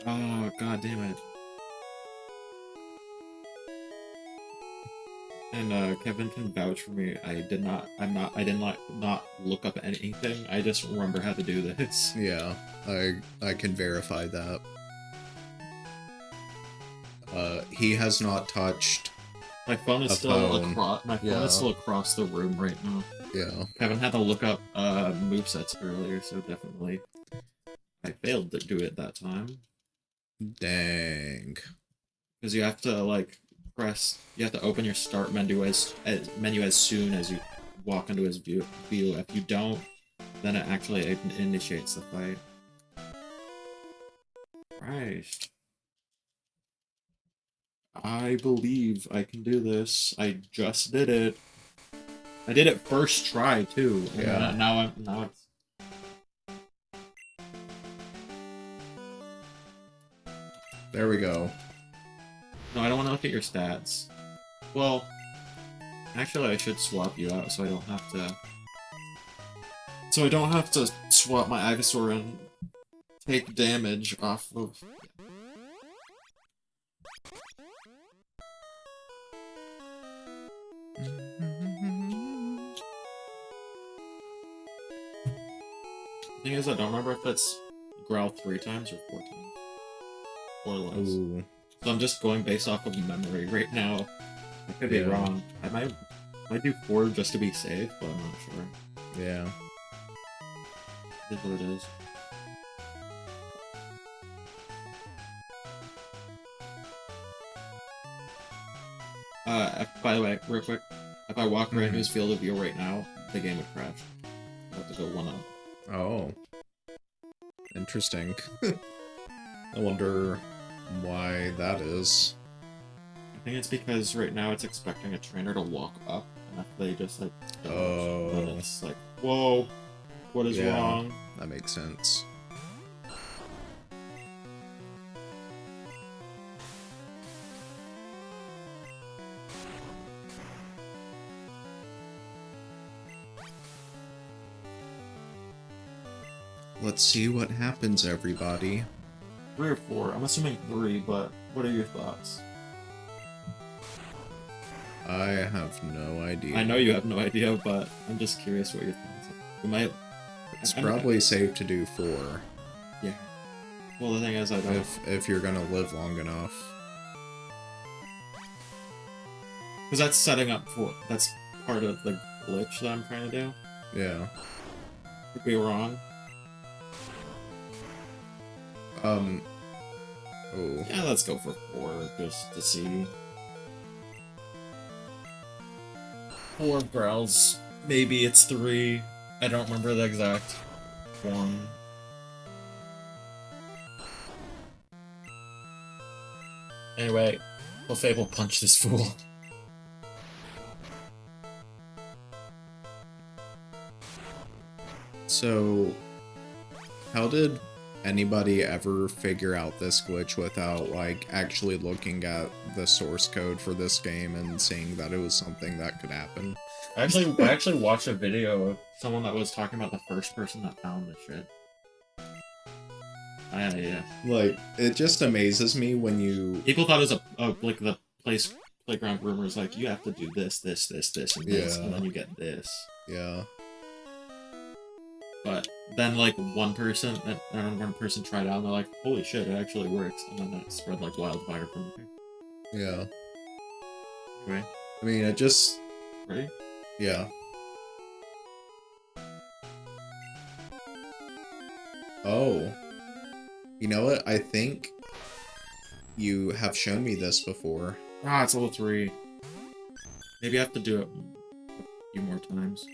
Oh god damn it. And Kevin can vouch for me. I did not look up anything. I just remember how to do this. Yeah, I can verify that. He has not touched. My phone is still across. My phone is still across the room right now. Yeah. Kevin had to look up movesets earlier, so definitely I failed to do it that time. Dang. Because you have to like press. You have to open your start menu as soon as you walk into his view. If you don't, then it actually initiates the fight. Christ. I believe I can do this. I just did it. I did it first try too. Yeah. Now it's. There we go. No, I don't want to look at your stats. Well, actually, I should swap you out so I don't have to. So I don't have to swap my Ivysaur and take damage off of. The thing is, I don't remember if it's growl 3 times or 4 times. Or less. Ooh. So I'm just going based off of memory right now. I could be wrong. I might do 4 just to be safe, but I'm not sure. Yeah. It is what it is. By the way, real quick, if I walk right into his field of view right now, the game would crash. I have to go 1 up. Oh. Interesting. I wonder why that is. I think it's because right now it's expecting a trainer to walk up, if they just like dodge, Oh. then it's like, whoa, what is Yeah. wrong? That makes sense. Let's see what happens, everybody. 3 or 4. I'm assuming 3, but what are your thoughts? I have no idea. I know you have no idea, but I'm just curious what your thoughts are. We might. It's probably safe to do 4. Yeah. Well, the thing is, I don't. If you're gonna live long enough. Because that's setting up for. That's part of the glitch that I'm trying to do. Yeah. Could be wrong. Oh. Yeah, let's go for 4 just to see. 4 growls. Maybe it's 3. I don't remember the exact form. Anyway, Buffet will punch this fool. So, how did anybody ever figure out this glitch without, like, actually looking at the source code for this game and seeing that it was something that could happen? I actually watched a video of someone that was talking about the first person that found this shit. Yeah. Like, it just amazes me when you... People thought it was like the playground rumors, like, you have to do this, and this, and then you get this. Yeah. But then, like, one person tried out, and they're like, holy shit, it actually works. And then it spread like wildfire from there. Yeah. Right? I mean, it just... Right? Yeah. Oh. You know what? I think you have shown me this before. Ah, it's level 3. Maybe I have to do it a few more times.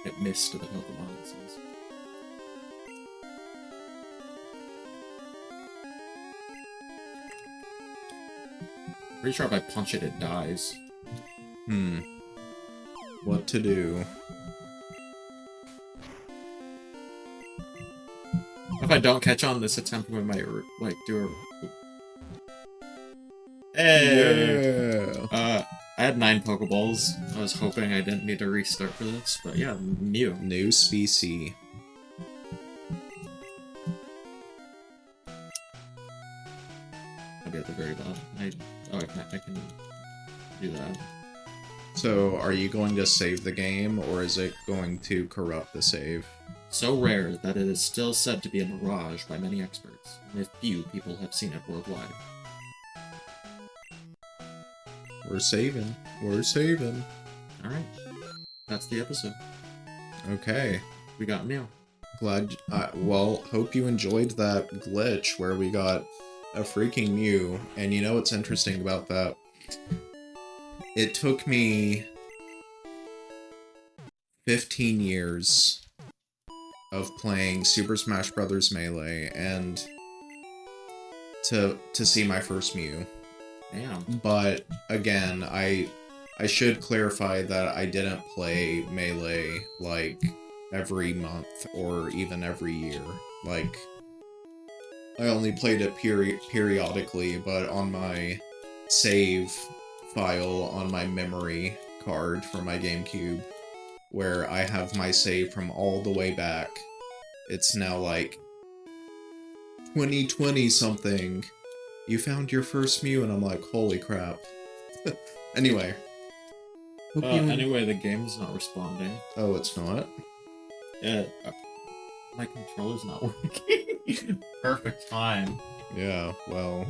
It missed the Pokemon, it says. Pretty sure if I punch it, it dies. What to do? If I don't catch on this attempt, we might, like, do a... Hey! Yeah! I had 9 Pokeballs. I was hoping I didn't need to restart for this, but yeah, Mew. New species. I'll be at the very bottom. I can do that. So, are you going to save the game, or is it going to corrupt the save? So rare that it is still said to be a mirage by many experts, and few people have seen it worldwide. We're saving. We're saving. Alright. That's the episode. Okay. We got Mew. Glad... well, hope you enjoyed that glitch where we got a freaking Mew. And you know what's interesting about that? It took me 15 years of playing Super Smash Bros. Melee and to see my first Mew. Damn. But again, I should clarify that I didn't play Melee like every month or even every year. Like, I only played it periodically, but on my save file on my memory card for my GameCube, where I have my save from all the way back, it's now like 2020 something. You found your first Mew, and I'm like, holy crap. Anyway. Anyway, the game's not responding. Oh, it's not? Yeah, my controller's not working. Perfect time. Yeah, well,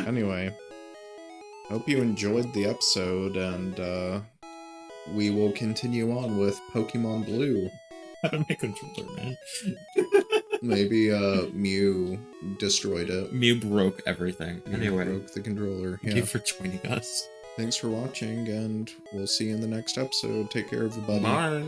anyway. Hope you enjoyed the episode, and, we will continue on with Pokemon Blue. I don't make controller, man. Maybe, Mew destroyed it. Mew broke everything. Mew Anyway. broke the controller. Thank you for joining us. Thanks for watching, and we'll see you in the next episode. Take care, everybody. Bye.